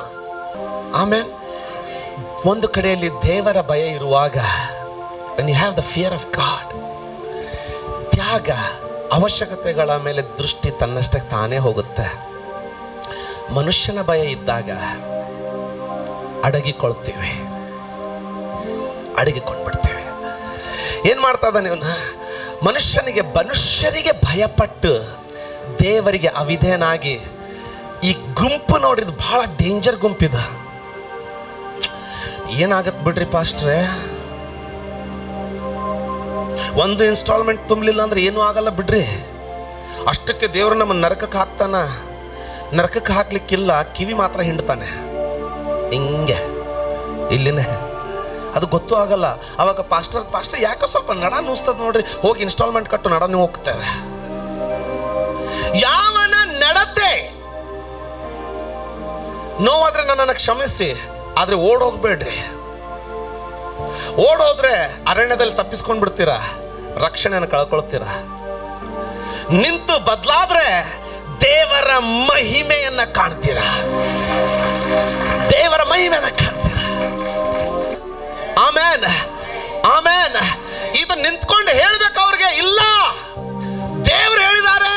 ಆಮೇಲೆ ಒಂದು ಕಡೆಯಲ್ಲಿ ದೇವರ ಭಯ ಇರುವಾಗ, when you have the fear of God, ತ್ಯಾಗ, ಅವಶ್ಯಕತೆಗಳ ಮೇಲೆ ದೃಷ್ಟಿ ತನ್ನಷ್ಟಕ್ಕೆ ತಾನೇ ಹೋಗುತ್ತೆ. ಮನುಷ್ಯನ ಭಯ ಇದ್ದಾಗ ಅಡಗಿಕೊಂಡ್ಬಿಡ್ತೇವೆ. ಏನು ಮಾಡ್ತಾ ಇದ್ದಾನೆ ಇವನು? ಮನುಷ್ಯರಿಗೆ ಭಯಪಟ್ಟು ದೇವರಿಗೆ ಅವಿಧೇಯನಾಗಿ, ಈ ಗುಂಪು ನೋಡಿದ್ದು ಬಹಳ ಡೇಂಜರ್ ಗುಂಪಿದ. ಏನಾಗತ್ತೆ ಬಿಡ್ರಿ ಪಾಸ್ಟ್ರೆ, ಒಂದು ಇನ್ಸ್ಟಾಲ್ಮೆಂಟ್ ತುಂಬಲಿಲ್ಲ ಅಂದ್ರೆ ಏನೂ ಆಗಲ್ಲ ಬಿಡ್ರಿ. ಅಷ್ಟಕ್ಕೆ ದೇವರು ನಮ್ಮ ನರಕಕ್ಕೆ ಹಾಕ್ತಾನ. ನರಕಕ್ಕೆ ಹಾಕ್ಲಿಕ್ಕಿಲ್ಲ, ಕಿವಿ ಮಾತ್ರ ಹಿಂಡ್ತಾನೆ ಹಿಂಗೆ ಇಲ್ಲಿನೇ. ಅದು ಗೊತ್ತೂ ಆಗಲ್ಲ. ಅವಾಗ ಪಾಸ್ಟರ್ ಯಾಕೋ ಸ್ವಲ್ಪ ನಡ ನುಸ್ತದ ನೋಡ್ರಿ, ಹೋಗಿ ಇನ್ಸ್ಟಾಲ್ಮೆಂಟ್ ಕಟ್ಟು, ನಡ ನೀವು ಹೋಗ್ತೇವೆ. ಯಾವನ ನಡತೆ ನೋವಾದ್ರೆ ನನ್ನನ್ನು ಕ್ಷಮಿಸಿ, ಆದ್ರೆ ಓಡೋಗ್ಬೇಡ್ರಿ. ಓಡೋದ್ರೆ ಅರಣ್ಯದಲ್ಲಿ ತಪ್ಪಿಸ್ಕೊಂಡ್ ಬಿಡ್ತೀರಾ, ರಕ್ಷಣೆಯನ್ನು ಕಳ್ಕೊಳ್ತೀರಾ. ನಿಂತು ಬದಲಾದ್ರೆ ದೇವರ ಮಹಿಮೆಯನ್ನ ಕಾಣ್ತೀರಾ. ಆಮೇನ್ ಆಮೇನ್. ಇದು ನಿಂತ್ಕೊಂಡು ಹೇಳ್ಬೇಕು ಅವ್ರಿಗೆ, ಇಲ್ಲ ದೇವ್ರು ಹೇಳಿದ್ದಾರೆ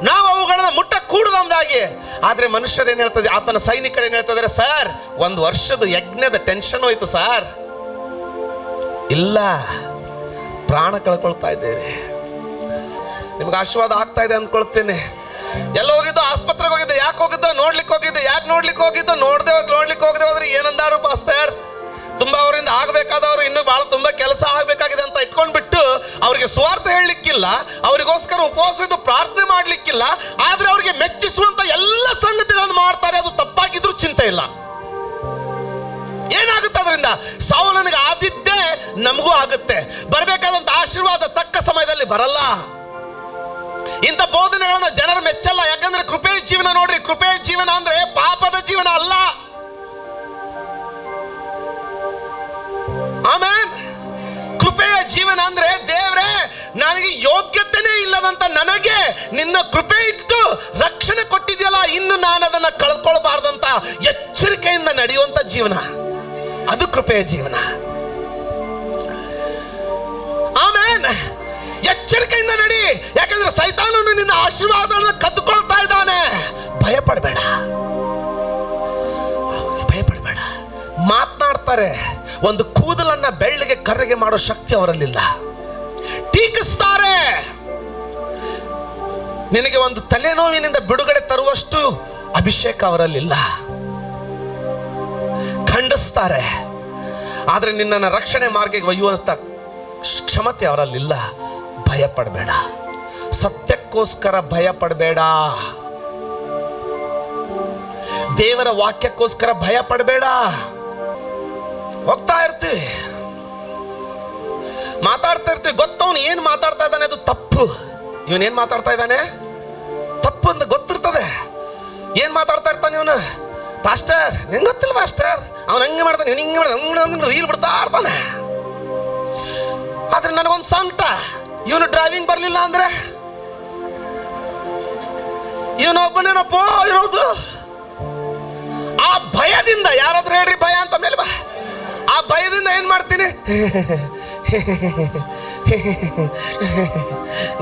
ನಾವು ಅವುಗಳನ್ನ ಮುಟ್ಟ ಕೂಡದಾಗಿ. ಆದ್ರೆ ಮನುಷ್ಯ ಮನುಷ್ಯರು ಏನು ಹೇಳ್ತದೆ, ಆತನ ಸೈನಿಕರು ಏನು ಹೇಳ್ತಿದ್ದಾರೆ, ಸರ್ 1 ವರ್ಷದ ಯಜ್ಞದ ಟೆನ್ಷನ್ ಹೋಯ್ತು ಸರ್. ಇಲ್ಲ, ಪ್ರಾಣ ಕಳ್ಕೊಳ್ತಾ ಇದ್ದೇವೆ. ನಿಮ್ಗೆ ಆಶೀರ್ವಾದ ಆಗ್ತಾ ಇದೆ ಅಂದ್ಕೊಳ್ತೇನೆ. ಎಲ್ಲ ಹೋಗಿದ್ದು? ಆಸ್ಪತ್ರೆಗೆ ಹೋಗಿದ್ದೆ. ಯಾಕೆ ಹೋಗಿದ್ದೋ? ನೋಡ್ಲಿಕ್ಕೆ ಹೋಗಿದ್ದೆ. ಯಾಕೆ ನೋಡ್ಲಿಕ್ಕೆ ಹೋಗಿದ್ದೋ? ನೋಡ್ಲಿಕ್ಕೆ ಹೋಗದೆ ಹೋದ್ರೆ ಏನಂದಾರು ಪಾಸ್ಟರ್, ತುಂಬಾ ಅವರಿಂದ ಆಗಬೇಕಾದವರು ಇನ್ನೂ ಬಹಳ ತುಂಬಾ ಕೆಲಸ ಆಗಬೇಕಾಗಿದೆ ಅಂತ ಇಟ್ಕೊಂಡ್ಬಿಟ್ಟು ಅವರಿಗೆ ಸ್ವಾರ್ಥ ಹೇಳಲಿಕ್ಕಿಲ್ಲ, ಅವರಿಗೋಸ್ಕರ ಉಪವಾಸದ್ದು ಪ್ರಾರ್ಥನೆ ಮಾಡ್ಲಿಕ್ಕಿಲ್ಲ. ಆದ್ರೆ ಅವರಿಗೆ ಮೆಚ್ಚಿಸುವಂತ ಎಲ್ಲ ಸಂಗತಿಗಳನ್ನು ಮಾಡ್ತಾರೆ. ಅದು ತಪ್ಪಾಗಿದ್ರು ಚಿಂತೆ ಇಲ್ಲ. ಏನಾಗುತ್ತೆ ಅದರಿಂದ? ಸೌಲನಿಗೆ ಆದಿದ್ದೇ ನಮಗೂ ಆಗುತ್ತೆ. ಬರಬೇಕಾದಂತ ಆಶೀರ್ವಾದ ತಕ್ಕ ಸಮಯದಲ್ಲಿ ಬರಲ್ಲ. ಇಂಥ ಬೋಧನೆಗಳನ್ನ ಜನರು ಮೆಚ್ಚಲ್ಲ. ಯಾಕಂದ್ರೆ ಕೃಪೆಯ ಜೀವನ ನೋಡ್ರಿ, ಕೃಪೆಯ ಜೀವನ ಅಂದ್ರೆ ಪಾಪದ ಜೀವನ ಅಲ್ಲ. ಆಮೇನ್. ಕೃಪೆಯ ಜೀವನ ಅಂದ್ರೆ, ದೇವರೇ ನನಗೆ ಯೋಗ್ಯತೆನೇ ಇಲ್ಲದಂತ ನನಗೆ ನಿನ್ನ ಕೃಪೆ ಇಟ್ಟು ರಕ್ಷಣೆ ಕೊಟ್ಟಿದೆಯಲ್ಲ, ಇನ್ನು ನಾನು ಅದನ್ನ ಕಳ್ಕೊಳ್ಬಾರ್ದಂತ ಎಚ್ಚರಿಕೆಯಿಂದ ನಡೆಯುವಂತ ಜೀವನ, ಅದು ಕೃಪೆಯ ಜೀವನ. ಆಮೇನ್. ಎಚ್ಚರಿಕೆಯಿಂದ ನಡಿ. ಯಾಕಂದ್ರೆ ಸೈತಾನನು ನಿನ್ನ ಆಶೀರ್ವಾದವನ್ನು ಕದ್ದುಕೊಳ್ತಾ ಇದ್ದಾನೆ. ಭಯಪಡಬೇಡ, ಭಯಪಡಬೇಡ. ಮಾತನಾಡ್ತಾರೆ, ಒಂದು ಕೂದಲನ್ನ ಬೆಳ್ಳಿಗೆ ಕರ್ರೆಗೆ ಮಾಡೋ ಶಕ್ತಿ ಅವರಲ್ಲಿಲ್ಲ. ಟೀಕಿಸ್ತಾರೆ, ನಿನಗೆ ಒಂದು ತಲೆನೋವಿನಿಂದ ಬಿಡುಗಡೆ ತರುವಷ್ಟು ಅಭಿಷೇಕ ಅವರಲ್ಲಿಲ್ಲ. ಖಂಡಿಸ್ತಾರೆ, ಆದ್ರೆ ನಿನ್ನನ್ನು ರಕ್ಷಣೆ ಮಾರ್ಗಕ್ಕೆ ಒಯ್ಯುವಂತ ಕ್ಷಮತೆ ಅವರಲ್ಲಿಲ್ಲ. ಭಯಪಡಬೇಡ. ಸತ್ಯಕ್ಕೋಸ್ಕರ ಭಯಪಡಬೇಡ. ದೇವರ ವಾಕ್ಯಕ್ಕೋಸ್ಕರ ಭಯಪಡಬೇಡ. ಹೋಗ್ತಾ ಇರ್ತೀವಿ, ಮಾತಾಡ್ತಾ ಇರ್ತೀವಿ, ಗೊತ್ತವನು ಏನು ಮಾತಾಡ್ತಾ ಇದ್ದಾನೆ ಅದು ತಪ್ಪು. ಇವನೇನು ಮಾತಾಡ್ತಾ ಇದ್ದಾನೆ ತಪ್ಪು ಅಂತ ಗೊತ್ತಿರ್ತದೆ. ಏನು ಮಾತಾಡ್ತಾ ಇರ್ತಾನೆ ಇವನು? ಪಾಸ್ಟರ್ ನಿಂಗೆ ಗೊತ್ತಿಲ್ಲ ಪಾಸ್ಟರ್, ಅವನು ಹಂಗೆ ಮಾಡ್ತಾನೆ, ಇವನು ಹಿಂಗೆ ಮಾಡ್ತಾನೆ, ರೀಲ್ ಬಿಡ್ತಾ ಇರ್ತಾನೆ. ಆದ್ರೆ ನನಗೊಂದು ಸಂಕಟ, ಇವನು ಡ್ರೈವಿಂಗ್ ಬರಲಿಲ್ಲ ಅಂದ್ರೆ ಇವನೊಬ್ಬನೇನಪ್ಪ ಇರೋದು. ಆ ಭಯದಿಂದ, ಯಾರಾದ್ರೂ ಹೇಳ್ರಿ ಭಯ ಅಂತ ಮೇಲೆ ಬಾ, ಆ ಭಯದಿಂದ ಏನ್ ಮಾಡ್ತೀನಿ,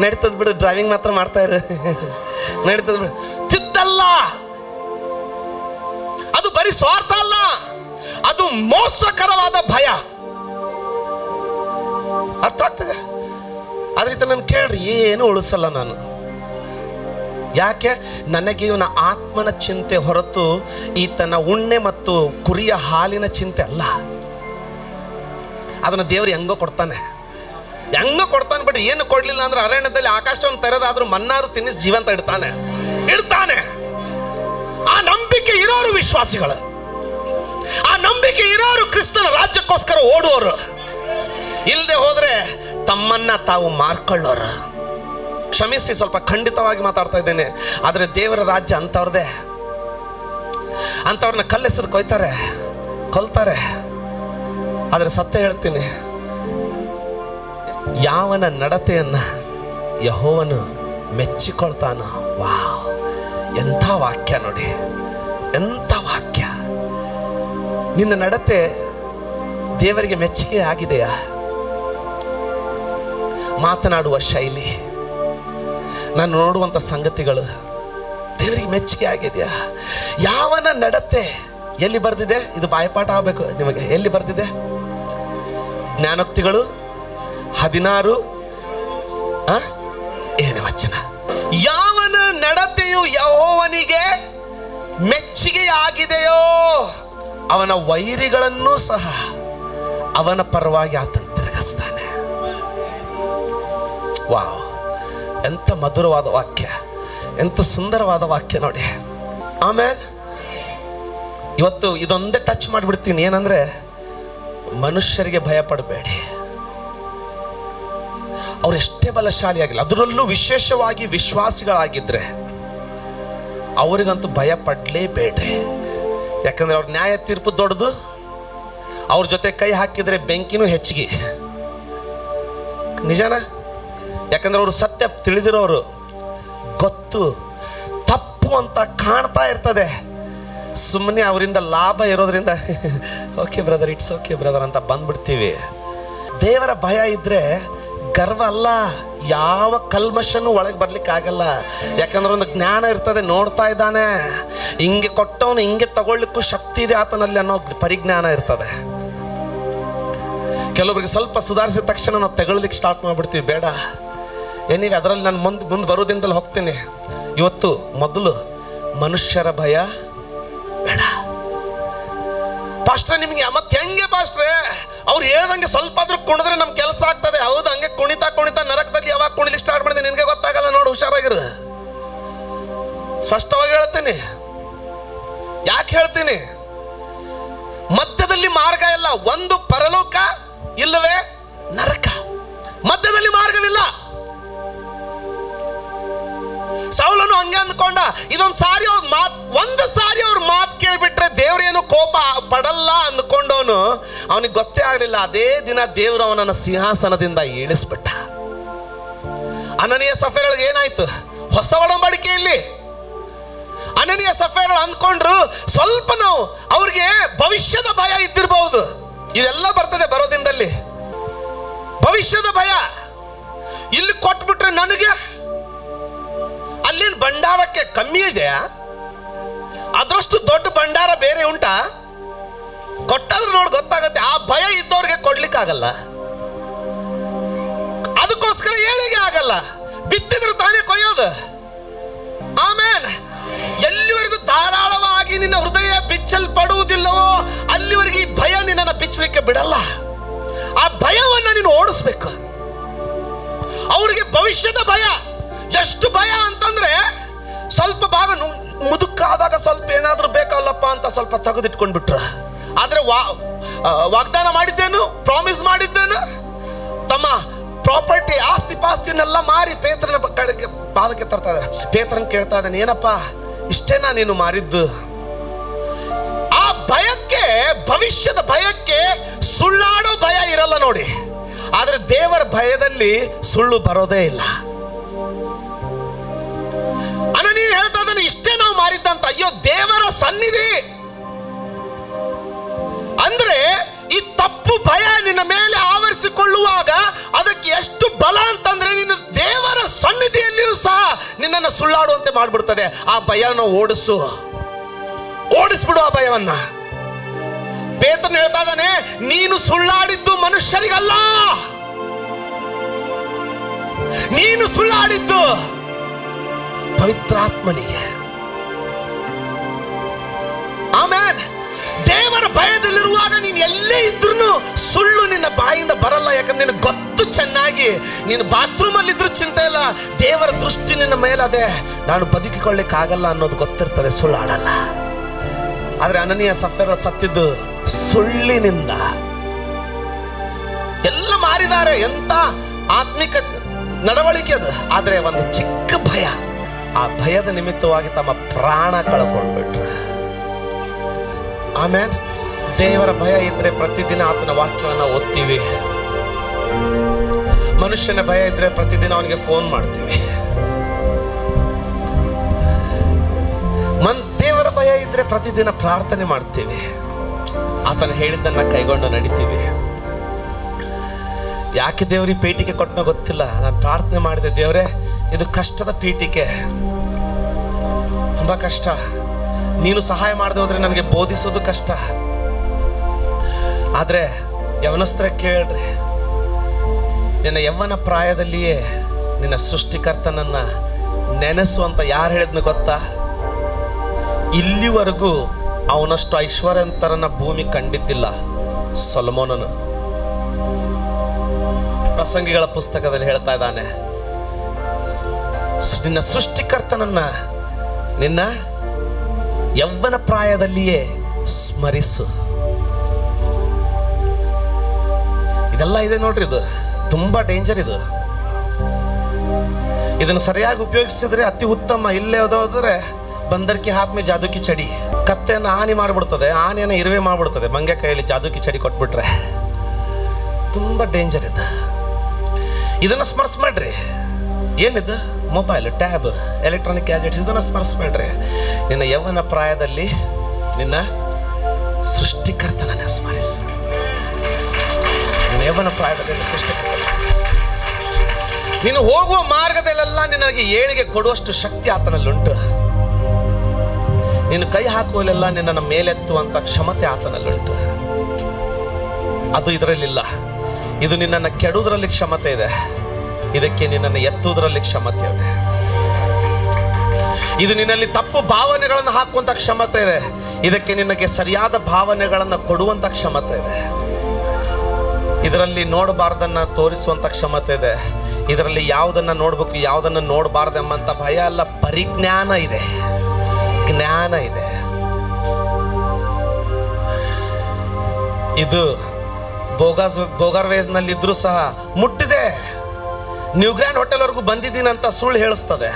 ನಡೀತದ ಬಿಡು, ಡ್ರೈವಿಂಗ್ ಮಾತ್ರ ಮಾಡ್ತಾ ಇರು, ನಡೀತದ ಬಿಡು. ಚಿತ್ತಲ್ಲ, ಅದು ಬರೀ ಸ್ವಾರ್ಥ ಅಲ್ಲ, ಅದು ಮೋಸಕರವಾದ ಭಯ. ಅರ್ಥ ಆಗ್ತದೆ? ಆದ್ರೆ ಈತ ನಾನು ಕೇಳ್ರಿ, ಏನು ಉಳಿಸಲ್ಲ ನಾನು. ಯಾಕೆ? ನನಗೆ ಇವನ ಆತ್ಮನ ಚಿಂತೆ ಹೊರತು ಈತನ ಉಣ್ಣೆ ಮತ್ತು ಕುರಿಯ ಹಾಲಿನ ಚಿಂತೆ ಅಲ್ಲ. ಅದನ್ನ ದೇವರು ಹೆಂಗೋ ಕೊಡ್ತಾನೆ, ಹೆಂಗೋ ಕೊಡ್ತಾನೆ. ಬಟ್ ಏನು ಕೊಡ್ಲಿಲ್ಲ ಅಂದ್ರೆ ಅರಣ್ಯದಲ್ಲಿ ಆಕಾಶವನ್ನು ತೆರೆದಾದ್ರೂ ಮನ್ನಾರು ತಿನ್ನಿಸಿ ಜೀವಂತ ಇಡ್ತಾನೆ. ಆ ನಂಬಿಕೆ ಇರೋರು ವಿಶ್ವಾಸಿಗಳು, ಆ ನಂಬಿಕೆ ಇರೋರು ಕ್ರಿಸ್ತನ ರಾಜ್ಯಕ್ಕೋಸ್ಕರ ಓಡುವವರು. ಇಲ್ಲದೆ ಹೋದ್ರೆ ತಮ್ಮನ್ನ ತಾವು ಮಾರ್ಕೊಳ್ಳೋರು. ಕ್ಷಮಿಸಿ, ಸ್ವಲ್ಪ ಖಂಡಿತವಾಗಿ ಮಾತಾಡ್ತಾ ಇದ್ದೇನೆ. ಆದರೆ ದೇವರ ರಾಜ್ಯ ಅಂತವ್ರದೇ. ಅಂತವ್ರನ್ನ ಕಲ್ಲೆಸೆದು ಕೊಲ್ತಾರೆ. ಆದರೆ ಸತ್ಯ ಹೇಳ್ತೀನಿ, ಯಾವನ ನಡತೆಯನ್ನ ಯೆಹೋವನು ಮೆಚ್ಚಿಕೊಳ್ತಾನೋ. ವಾವ್, ಎಂಥ ವಾಕ್ಯ ನೋಡಿ, ಎಂಥ ವಾಕ್ಯ. ನಿನ್ನ ನಡತೆ ದೇವರಿಗೆ ಮೆಚ್ಚುಗೆ ಆಗಿದೆಯಾ? ಮಾತನಾಡುವ ಶೈಲಿ, ನಾನು ನೋಡುವಂಥ ಸಂಗತಿಗಳು ದೇವರಿಗೆ ಮೆಚ್ಚುಗೆ ಆಗಿದೆಯಾ? ಯಾವನ ನಡತೆ ಎಲ್ಲಿ ಬರೆದಿದೆ? ಇದು ಬಾಯಪಾಠ ಆಗಬೇಕು ನಿಮಗೆ. ಎಲ್ಲಿ ಬರೆದಿದೆ? ಜ್ಞಾನೋಕ್ತಿಗಳು 16:7 ವಚನ. ಯಾವನ ನಡತೆಯು ಯೆಹೋವನಿಗೆ ಮೆಚ್ಚುಗೆಯಾಗಿದೆಯೋ ಅವನ ವೈರಿಗಳನ್ನೂ ಸಹ ಅವನ ಪರವಾಗಿ ಆತನು ತಿರುಗಿಸ್ತಾನೆ. ವಾವ್, ಎಂಥ ಮಧುರವಾದ ವಾಕ್ಯ, ಎಂಥ ಸುಂದರವಾದ ವಾಕ್ಯ ನೋಡಿ. ಆಮೇಲೆ ಇವತ್ತು ಇದೊಂದೇ ಟಚ್ ಮಾಡಿಬಿಡ್ತೀನಿ. ಏನಂದ್ರೆ, ಮನುಷ್ಯರಿಗೆ ಭಯ ಪಡಬೇಡಿ. ಅವ್ರು ಎಷ್ಟೇ ಬಲಶಾಲಿಯಾಗಿಲ್ಲ, ಅದರಲ್ಲೂ ವಿಶೇಷವಾಗಿ ವಿಶ್ವಾಸಿಗಳಾಗಿದ್ರೆ ಅವರಿಗಂತೂ ಭಯ ಪಡಲೇಬೇಡ್ರಿ. ಯಾಕಂದ್ರೆ ಅವ್ರ ನ್ಯಾಯ ತೀರ್ಪು ದೊಡ್ಡದು. ಅವ್ರ ಜೊತೆ ಕೈ ಹಾಕಿದ್ರೆ ಬೆಂಕಿನೂ ಹೆಚ್ಚಿಗೆ. ನಿಜಾನ? ಯಾಕಂದ್ರೆ ಅವರು ಸತ್ಯ ತಿಳಿದಿರೋರು, ಗೊತ್ತು ತಪ್ಪು ಅಂತ ಕಾಣ್ತಾ ಇರ್ತದೆ. ಸುಮ್ಮನೆ ಅವರಿಂದ ಲಾಭ ಇರೋದ್ರಿಂದ okay brother, it's okay brother ಅಂತ ಬಂದ್ಬಿಡ್ತೀವಿ. ದೇವರ ಭಯ ಇದ್ರೆ ಗರ್ವ ಅಲ್ಲ, ಯಾವ ಕಲ್ಮಶನೂ ಒಳಗೆ ಬರ್ಲಿಕ್ಕೆ ಆಗಲ್ಲ. ಯಾಕಂದ್ರೆ ಒಂದು ಜ್ಞಾನ ಇರ್ತದೆ, ನೋಡ್ತಾ ಇದ್ದಾನೆ. ಹಿಂಗೆ ಕೊಟ್ಟವನು ಹಿಂಗೆ ತಗೊಳ್ಳಿಕ್ಕೂ ಶಕ್ತಿ ಇದೆ ಆತನಲ್ಲಿ ಅನ್ನೋ ಪರಿಜ್ಞಾನ ಇರ್ತದೆ. ಕೆಲವರಿಗೆ ಸ್ವಲ್ಪ ಸುಧಾರಿಸಿದ ತಕ್ಷಣ ನಾವು ತಗೊಳ್ಲಿಕ್ಕೆ ಸ್ಟಾರ್ಟ್ ಮಾಡಿಬಿಡ್ತೀವಿ. ಬೇಡ, ಏನಿವೆ ಅದರಲ್ಲಿ ನಾನು ಮುಂದೆ ಬರೋದಿಂದಲೇ ಹೋಗ್ತೀನಿ. ಇವತ್ತು ಮೊದಲು ಮನುಷ್ಯರ ಭಯ ಬೇಡ. ಪಾಸ್ಟ್ರೆ ನಿಮಗೆ ಮತ್ತೆ ಹೆಂಗೆ ಪಾಸ್ಟ್ರೆ? ಅವ್ರು ಹೇಳ್ದಂಗೆ ಸ್ವಲ್ಪ ಆದ್ರೂ ಕುಣಿದ್ರೆ ನಮ್ ಕೆಲಸ ಆಗ್ತದೆ. ಹೌದು, ಹಂಗೆ ಕುಣಿತಾ ಕುಣಿತಾ ನರಕದಲ್ಲಿ ಯಾವಾಗ ಕುಣಿಲಿಕ್ಕೆ ಸ್ಟಾರ್ಟ್ ಮಾಡಿದೆ ನಿನ್ಗೆ ಗೊತ್ತಾಗಲ್ಲ. ನೋಡು, ಹುಷಾರಾಗಿರು. ಸ್ಪಷ್ಟವಾಗಿ ಹೇಳ್ತೀನಿ. ಯಾಕೆ ಹೇಳ್ತೀನಿ? ಮಧ್ಯದಲ್ಲಿ ಮಾರ್ಗ ಇಲ್ಲ. ಒಂದು ಪರಲೋಕ, ಇಲ್ಲವೇ ನರಕ. ಮಧ್ಯದಲ್ಲಿ ಮಾರ್ಗವಿಲ್ಲ. ಸೌಲನು ಹಂಗೆ ಅಂದ್ಕೊಂಡ. ಇದೊಂದು ಸಾರಿ ಒಂದು ಸಾರಿ ಅವ್ರ ಮಾತು ಕೇಳ್ಬಿಟ್ರೆ ದೇವ್ರೇನು ಕೋಪ ಪಡಲ್ಲ ಅಂದ್ಕೊಂಡವನು, ಅವನಿಗೆ ಗೊತ್ತೇ ಆಗಲಿಲ್ಲ. ಅದೇ ದಿನ ದೇವರು ಅವನನ್ನ ಸಿಂಹಾಸನದಿಂದ ಇಳಿಸ್ಬಿಟ್ಟ. ಅನನೀಯ ಸಫೇರಳಿಗೆ ಏನಾಯ್ತು? ಹೊಸ ಒಡಂಬಡಿಕೆಯಲ್ಲಿ ಅನನೀಯ ಸಫೇರಳು ಅಂದ್ಕೊಂಡ್ರು ಸ್ವಲ್ಪ ನಾವು ಅವ್ರಿಗೆ ಭವಿಷ್ಯದ ಭಯ ಇದ್ದಿರಬಹುದು. ಇದೆಲ್ಲ ಬರ್ತದೆ ಬರೋದಿಂದಲ್ಲಿ. ಭವಿಷ್ಯದ ಭಯ ಇಲ್ಲಿ ಕೊಟ್ಬಿಟ್ರೆ ನನಗೆ ಅಲ್ಲಿನ ಭಂಡಾರಕ್ಕೆ ಕಮ್ಮಿ ಇದೆಯಾ? ಅದರಷ್ಟು ದೊಡ್ಡ ಭಂಡಾರ ಬೇರೆ ಉಂಟಾ? ಕೊಟ್ಟಾದ್ರೆ ನೋಡಿ ಗೊತ್ತಾಗತ್ತೆ. ಆ ಭಯ ಇದ್ದವ್ರಿಗೆ ಕೊಡ್ಲಿಕ್ಕಾಗಲ್ಲ. ಅದಕ್ಕೋಸ್ಕರ ಏಳಿಗೆ ಆಗಲ್ಲ. ಬಿತ್ತಿದ್ರು ತಾನೇ ಕೊಯ್ಯೋದು. ಆಮೇಲೆ ಎಲ್ಲಿವರೆಗೂ ಧಾರಾಳವಾಗಿ ನಿನ್ನ ಹೃದಯ ಬಿಚ್ಚಲ್ಪಡುವುದಿಲ್ಲವೋ ಅಲ್ಲಿವರೆಗೆ ಈ ಭಯ ನಿನ್ನನ್ನು ಬಿಚ್ಚಲಿಕ್ಕೆ ಬಿಡಲ್ಲ. ಆ ಭಯವನ್ನ ನೀನು ಓಡಿಸ್ಬೇಕು. ಅವರಿಗೆ ಭವಿಷ್ಯದ ಭಯ. ಎಷ್ಟು ಭಯ ಅಂತಂದ್ರೆ, ಸ್ವಲ್ಪ ಭಾಗ ಮುದುಕಾದಾಗ ಸ್ವಲ್ಪ ಏನಾದ್ರೂ ಬೇಕಲ್ಲಪ್ಪ ಅಂತ ಸ್ವಲ್ಪ ತೆಗೆದಿಟ್ಕೊಂಡ್ಬಿಟ್ರ. ಆದ್ರೆ ವಾಗ್ದಾನ ಮಾಡಿದ್ದೇನು, ಪ್ರಾಮಿಸ್ ಮಾಡಿದ್ದೇನು, ತಮ್ಮ ಪ್ರಾಪರ್ಟಿ ಆಸ್ತಿ ಪಾಸ್ತಿನೆಲ್ಲ ಮಾರಿ ಪೇತ್ರನ ಕಡೆಗೆ ಪಾದಕ್ಕೆ ತರ್ತಾ ಇದ್ದಾರೆ. ಪೇತ್ರನ್ ಕೇಳ್ತಾ ಇದ್ದಾನೆ, ಏನಪ್ಪ ಇಷ್ಟೇನಾ ನೀನು ಮಾರಿದ್ದು? ಆ ಭಯಕ್ಕೆ, ಭವಿಷ್ಯದ ಭಯಕ್ಕೆ ಸುಳ್ಳಾಡೋ ಭಯ ಇರಲ್ಲ ನೋಡಿ. ಆದ್ರೆ ದೇವರ ಭಯದಲ್ಲಿ ಸುಳ್ಳು ಬರೋದೇ ಇಲ್ಲ. ಅನನೀಯ ಹೇಳ್ತಾ ಇದ್ದಾನೆ, ಇಷ್ಟೇ ನಾವು ಮಾರಿದ್ದಂತ. ಅಯ್ಯೋ, ದೇವರ ಸನ್ನಿಧಿ ಅಂದ್ರೆ ಈ ತಪ್ಪು ಭಯ ನಿನ್ನ ಮೇಲೆ ಆವರಿಸಿಕೊಳ್ಳುವಾಗ ಅದಕ್ಕೆ ಎಷ್ಟು ಬಲ ಅಂತಂದ್ರೆ, ನೀನು ದೇವರ ಸನ್ನಿಧಿಯಲ್ಲಿಯೂ ಸಹ ನಿನ್ನನ್ನು ಸುಳ್ಳಾಡುವಂತೆ ಮಾಡ್ಬಿಡ್ತದೆ. ಆ ಭಯನ ಓಡಿಸ್ಬಿಡು ಆ ಭಯವನ್ನ. ಪೇತ್ರನು ಹೇಳ್ತಾ ಇದ್ದಾನೆ, ನೀನು ಸುಳ್ಳಾಡಿದ್ದು ಮನುಷ್ಯರಿಗಲ್ಲ, ನೀನು ಸುಳ್ಳಾಡಿದ್ದು ಪವಿತ್ರಾತ್ಮನಿಗೆ. ಆಮೇನ್. ದೇವರ ಭಯದಲ್ಲಿರುವಾಗ ನೀನು ಎಲ್ಲೇ ಇದ್ರೂ ಸುಳ್ಳು ನಿನ್ನ ಬಾಯಿಂದ ಬರಲ್ಲ. ಯಾಕಂದ್ರೆ ನಿನಗೆ ಗೊತ್ತು ಚೆನ್ನಾಗಿ, ನೀನು ಬಾತ್ರೂಮ್ ಅಲ್ಲಿ ಇದ್ರೂ ಚಿಂತೆ ಇಲ್ಲ, ದೇವರ ದೃಷ್ಟಿ ನಿನ್ನ ಮೇಲದೆ. ನಾನು ಬದುಕಿಕೊಳ್ಳಿಕ್ಕಾಗಲ್ಲ ಅನ್ನೋದು ಗೊತ್ತಿರ್ತದೆ, ಸುಳ್ಳಾಡಲ್ಲ. ಆದ್ರೆ ಅನನೀಯ ಸಫೇರ ಸತ್ತಿದ್ದು ಸುಳ್ಳಿನಿಂದ. ಎಲ್ಲ ಮಾರಿದ್ದಾರೆ, ಎಂತ ಆತ್ಮಿಕ ನಡವಳಿಕೆ ಅದು. ಆದ್ರೆ ಒಂದು ಚಿಕ್ಕ ಭಯ, ಆ ಭಯದ ನಿಮಿತ್ತವಾಗಿ ತಮ್ಮ ಪ್ರಾಣ ಕಳ್ಕೊಂಡ್ಬಿಟ್ರು. ಆಮೇಲೆ ದೇವರ ಭಯ ಇದ್ರೆ ಪ್ರತಿದಿನ ಆತನ ವಾಕ್ಯವನ್ನ ಓದ್ತೀವಿ. ಮನುಷ್ಯನ ಭಯ ಇದ್ರೆ ಪ್ರತಿದಿನ ಅವನಿಗೆ ಫೋನ್ ಮಾಡ್ತೀವಿ. ದೇವರ ಭಯ ಇದ್ರೆ ಪ್ರತಿದಿನ ಪ್ರಾರ್ಥನೆ ಮಾಡ್ತೀವಿ. ಆತನ ಹೇಳಿದ್ದನ್ನ ಕೈಗೊಂಡು ನಡಿತೀವಿ. ಯಾಕೆ ದೇವ್ರಿಗೆ ಪೀಠಿಕೆ ಕೊಟ್ಟನೋ ಗೊತ್ತಿಲ್ಲ. ನಾನು ಪ್ರಾರ್ಥನೆ ಮಾಡಿದೆ, ದೇವರೇ ಇದು ಕಷ್ಟದ ಪೀಠಿಕೆ, ತುಂಬಾ ಕಷ್ಟ. ನೀನು ಸಹಾಯ ಮಾಡದೆ ಹೋದ್ರೆ ನನಗೆ ಬೋಧಿಸೋದು ಕಷ್ಟ. ಆದ್ರೆ ಯವನಸ್ತ್ರ ಕೇಳ್ರಿ, ನಿನ್ನ ಯವ್ವನ ಪ್ರಾಯದಲ್ಲಿಯೇ ನಿನ್ನ ಸೃಷ್ಟಿಕರ್ತನನ್ನ ನೆನೆಸುವಂತ ಯಾರು ಹೇಳಿದ್ನ ಗೊತ್ತಾ? ಇಲ್ಲಿವರೆಗೂ ಅವನಷ್ಟು ಐಶ್ವರ್ಯವಂತರನ್ನ ಭೂಮಿ ಕಂಡಿದ್ದಿಲ್ಲ ಸೊಲೊಮೋನನು. ಪ್ರಸಂಗಿಗಳ ಪುಸ್ತಕದಲ್ಲಿ ಹೇಳ್ತಾ ಇದ್ದಾನೆ, ನಿನ್ನ ಸೃಷ್ಟಿಕರ್ತನನ್ನ ನಿನ್ನ ಯವ್ವನ ಪ್ರಾಯದಲ್ಲಿಯೇ ಸ್ಮರಿಸು. ಇದೆಲ್ಲ ಇದೆ ನೋಡ್ರಿ, ಇದು ತುಂಬಾ ಡೇಂಜರ್. ಇದನ್ನು ಸರಿಯಾಗಿ ಉಪಯೋಗಿಸಿದ್ರೆ ಅತಿ ಉತ್ತಮ. ಇಲ್ಲೇ ಹೋದ್ರೆ ಬಂದರ್ಕಿ ಹಾತ್ ಮೇ ಜಾದೂಕಿ ಚಡಿ, ಕತ್ತೆಯನ್ನು ಆನೆ ಮಾಡಿಬಿಡ್ತದೆ, ಆನೆಯನ್ನು ಇರುವೆ ಮಾಡಿಬಿಡ್ತದೆ. ಮಂಗೆ ಕೈಯಲ್ಲಿ ಜಾದೂಕಿ ಚಡಿ ಕೊಟ್ಬಿಟ್ರೆ ತುಂಬಾ ಡೇಂಜರ್ ಇದು. ಇದನ್ನ ಸ್ಮರಿಸ್ಬೇಡ್ರಿ. ಏನಿದು? ಮೊಬೈಲ್, ಟ್ಯಾಬ್, ಎಲೆಕ್ಟ್ರಾನಿಕ್ ಗ್ಯಾಜೆಟ್ಸ್, ಇದನ್ನ ಸ್ಮರಿಸ್ಬೇಡ್ರಿ. ನಿನ್ನ ಯವ್ವನ ಪ್ರಾಯದಲ್ಲಿ ನಿನ್ನ ಸೃಷ್ಟಿಕರ್ತನನ್ನ ಸ್ಮರಿಸು. ನಿನ್ನ ಯವ್ವನ ಪ್ರಾಯದಲ್ಲಿ ಸೃಷ್ಟಿಕರ್ತನ ಸ್ಮರಿಸು. ನೀನು ಹೋಗುವ ಮಾರ್ಗದಲ್ಲೆಲ್ಲ ನಿನಗೆ ಏಳಿಗೆ ಕೊಡುವಷ್ಟು ಶಕ್ತಿ ಆತನಲ್ಲುಂಟು. ನೀನು ಕೈ ಹಾಕುವಲ್ಲೆಲ್ಲ ನಿನ್ನನ್ನು ಮೇಲೆತ್ತುವಂತ ಕ್ಷಮತೆ ಆತನಲ್ಲುಂಟು. ಅದು ಇದರಲ್ಲಿಲ್ಲ. ಇದು ನಿನ್ನನ್ನು ಕೆಡುವುದರಲ್ಲಿ ಕ್ಷಮತೆ ಇದೆ, ಇದಕ್ಕೆ ನಿನ್ನನ್ನು ಎತ್ತುವುದರಲ್ಲಿ ಕ್ಷಮತೆ ಇದೆ. ಇದು ನಿನ್ನಲ್ಲಿ ತಪ್ಪು ಭಾವನೆಗಳನ್ನು ಹಾಕುವಂತ ಕ್ಷಮತೆ ಇದೆ, ಇದಕ್ಕೆ ನಿನಗೆ ಸರಿಯಾದ ಭಾವನೆಗಳನ್ನು ಕೊಡುವಂತ ಕ್ಷಮತೆ ಇದೆ. ಇದರಲ್ಲಿ ನೋಡಬಾರ್ದನ್ನ ತೋರಿಸುವಂತ ಕ್ಷಮತೆ ಇದೆ, ಇದರಲ್ಲಿ ಯಾವುದನ್ನ ನೋಡ್ಬೇಕು ಯಾವುದನ್ನ ನೋಡಬಾರ್ದು ಎಂಬಂತ ಭಯ ಅಲ್ಲ, ಪರಿಜ್ಞಾನ ಇದೆ, ಜ್ಞಾನ ಇದೆ. ಇದು ಬೋಗರ್ವೇಸ್ ನಲ್ಲಿ ಇದ್ರೂ ಸಹ ಮುಟ್ಟಿದೆ. ನ್ಯೂ ಗ್ರ್ಯಾಂಡ್ ಹೋಟೆಲ್ ವರೆಗೂ ಬಂದಿದ್ದೀನಿ ಅಂತ ಸುಳ್ಳು ಹೇಳಿಸ್ತದೆ.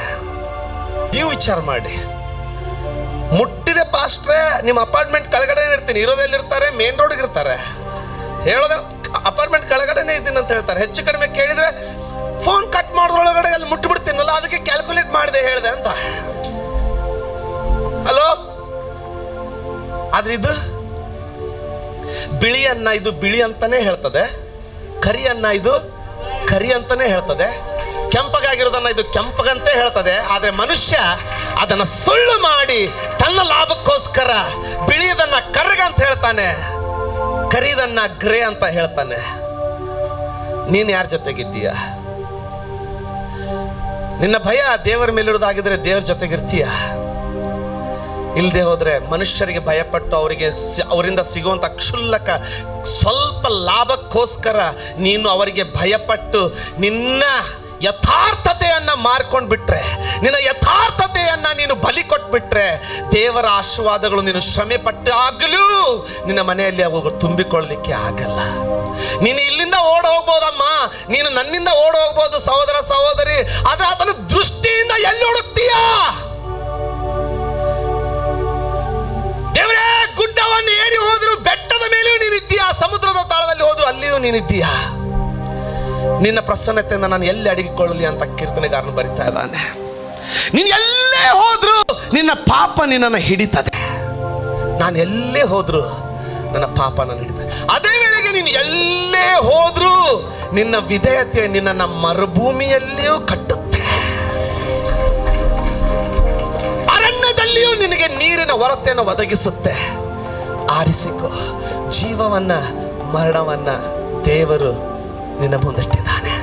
ನೀವು ವಿಚಾರ ಮಾಡಿ, ಮುಟ್ಟಿದೆ ಪಾಸ್ಟ್ರೆ, ನಿಮ್ಮ ಅಪಾರ್ಟ್ಮೆಂಟ್ ಕೆಳಗಡೆ ಇರ್ತೀನಿ, ಇರೋದೆಲ್ಲಿರ್ತಾರೆ? ಮೇನ್ ರೋಡ್ಗೆ ಇರ್ತಾರೆ. ಹೇಳೋದ ಅಪಾರ್ಟ್ಮೆಂಟ್ ಕೆಳಗಡೆನೇ ಇದ್ದೀನಿ ಅಂತ ಹೇಳ್ತಾರೆ. ಹೆಚ್ಚು ಕಡಿಮೆ ಕೇಳಿದ್ರೆ ಫೋನ್ ಕಟ್ ಮಾಡೋದ್ರೊಳಗಡೆ ಅಲ್ಲಿ ಮುಟ್ಟಿಬಿಡ್ತೀನಲ್ಲ, ಅದಕ್ಕೆ ಕ್ಯಾಲ್ಕುಲೇಟ್ ಮಾಡಿದೆ ಹೇಳಿದೆ ಅಂತ. ಹಲೋ, ಆದ್ರೆ ಇದು ಬಿಳಿಯನ್ನ ಇದು ಬಿಳಿ ಅಂತಾನೆ ಹೇಳ್ತದೆ, ಕರಿಯನ್ನ ಇದು ಕರಿ ಅಂತಾನೆ ಹೇಳ್ತದೆ, ಕೆಂಪಗಾಗಿರೋದನ್ನ ಇದು ಕೆಂಪಗಂತೆ ಹೇಳ್ತದೆ. ಆದ್ರೆ ಮನುಷ್ಯ ಅದನ್ನ ಸುಳ್ಳು ಮಾಡಿ ತನ್ನ ಲಾಭಕ್ಕೋಸ್ಕರ ಬಿಳಿಯದನ್ನ ಕರ್ಗಂತ ಹೇಳ್ತಾನೆ, ಕರಿದನ್ನ ಗ್ರೇ ಅಂತ ಹೇಳ್ತಾನೆ. ನೀನು ಯಾರ ಜೊತೆಗಿದ್ದೀಯ? ನಿನ್ನ ಭಯ ದೇವರ ಮೇಲಿರೋದಾಗಿದ್ರೆ ದೇವರ ಜೊತೆಗಿರ್ತೀಯ. ಇಲ್ಲದೆ ಹೋದ್ರೆ ಮನುಷ್ಯರಿಗೆ ಭಯಪಟ್ಟು ಅವರಿಂದ ಸಿಗುವಂತ ಕ್ಷುಲ್ಲಕ ಸ್ವಲ್ಪ ಲಾಭಕ್ಕೋಸ್ಕರ ನೀನು ಅವರಿಗೆ ಭಯಪಟ್ಟು ನಿನ್ನ ಯಥಾರ್ಥತೆಯನ್ನ ಮಾರ್ಕೊಂಡು ಬಿಟ್ರೆ, ನಿನ್ನ ಯಥಾರ್ಥತೆಯನ್ನ ನೀನು ಬಲಿ ಕೊಟ್ಬಿಟ್ರೆ, ದೇವರ ಆಶೀರ್ವಾದಗಳು ನೀನು ಶ್ರಮೆ ಪಟ್ಟಾಗಲೂ ನಿನ್ನ ಮನೆಯಲ್ಲಿ ಅವು ತುಂಬಿಕೊಳ್ಳಲಿಕ್ಕೆ ಆಗಲ್ಲ. ನೀನು ಇಲ್ಲಿಂದ ಓಡ ಹೋಗ್ಬೋದಮ್ಮ, ನೀನು ನನ್ನಿಂದ ಓಡ ಹೋಗ್ಬೋದು ಸಹೋದರ ಸಹೋದರಿ, ಆದ್ರೆ ಆತನ ದೃಷ್ಟಿಯಿಂದ ಎಲ್ಲಿ ಹುಡುಕ್ತೀಯಾ? ದೇವರೇ, ಗುಡ್ಡವನ್ನು ಏರಿ ಹೋದ್ರು ಬೆಟ್ಟದ ಮೇಲೆಯೂ ನೀನಿದ್ದೀಯಾ, ಸಮುದ್ರದ ತಾಳದಲ್ಲಿ ಹೋದ್ರು ಅಲ್ಲಿಯೂ ನೀನಿದ್ದೀಯಾ. ನಿನ್ನ ಪ್ರಸನ್ನತೆಯಿಂದ ನಾನು ಎಲ್ಲಿ ಅಡಗಿಕೊಳ್ಳಲಿ ಅಂತ ಕೀರ್ತನೆಗಾರನು ಬರಿತಾ ಇದ್ದಾನೆ. ನೀನು ಎಲ್ಲೇ ಹೋದ್ರು ನಿನ್ನ ಪಾಪ ನಿನ್ನನ್ನು ಹಿಡಿತದೆ. ನಾನು ಎಲ್ಲೇ ಹೋದ್ರು ನನ್ನ ಪಾಪ ನನ್ನ ಹಿಡಿತದೆ. ಅದೇ ವೇಳೆಗೆ ನೀನು ಎಲ್ಲೇ ಹೋದ್ರು ನಿನ್ನ ವಿಧೇಯತೆ ನಿನ್ನನ್ನು ಮರುಭೂಮಿಯಲ್ಲಿಯೂ ಕಟ್ಟುತ್ತೆ, ಅರಣ್ಯದಲ್ಲಿಯೂ ನಿನಗೆ ನೀರಿನ ಹೊರತೆಯನ್ನು ಒದಗಿಸುತ್ತೆ. ಆರಿಸಿಕೋ, ಜೀವವನ್ನ ಮರಣವನ್ನ ದೇವರು ನಿನ್ನ ಮುಂದಿಟ್ಟಿದ್ದಾನೆ.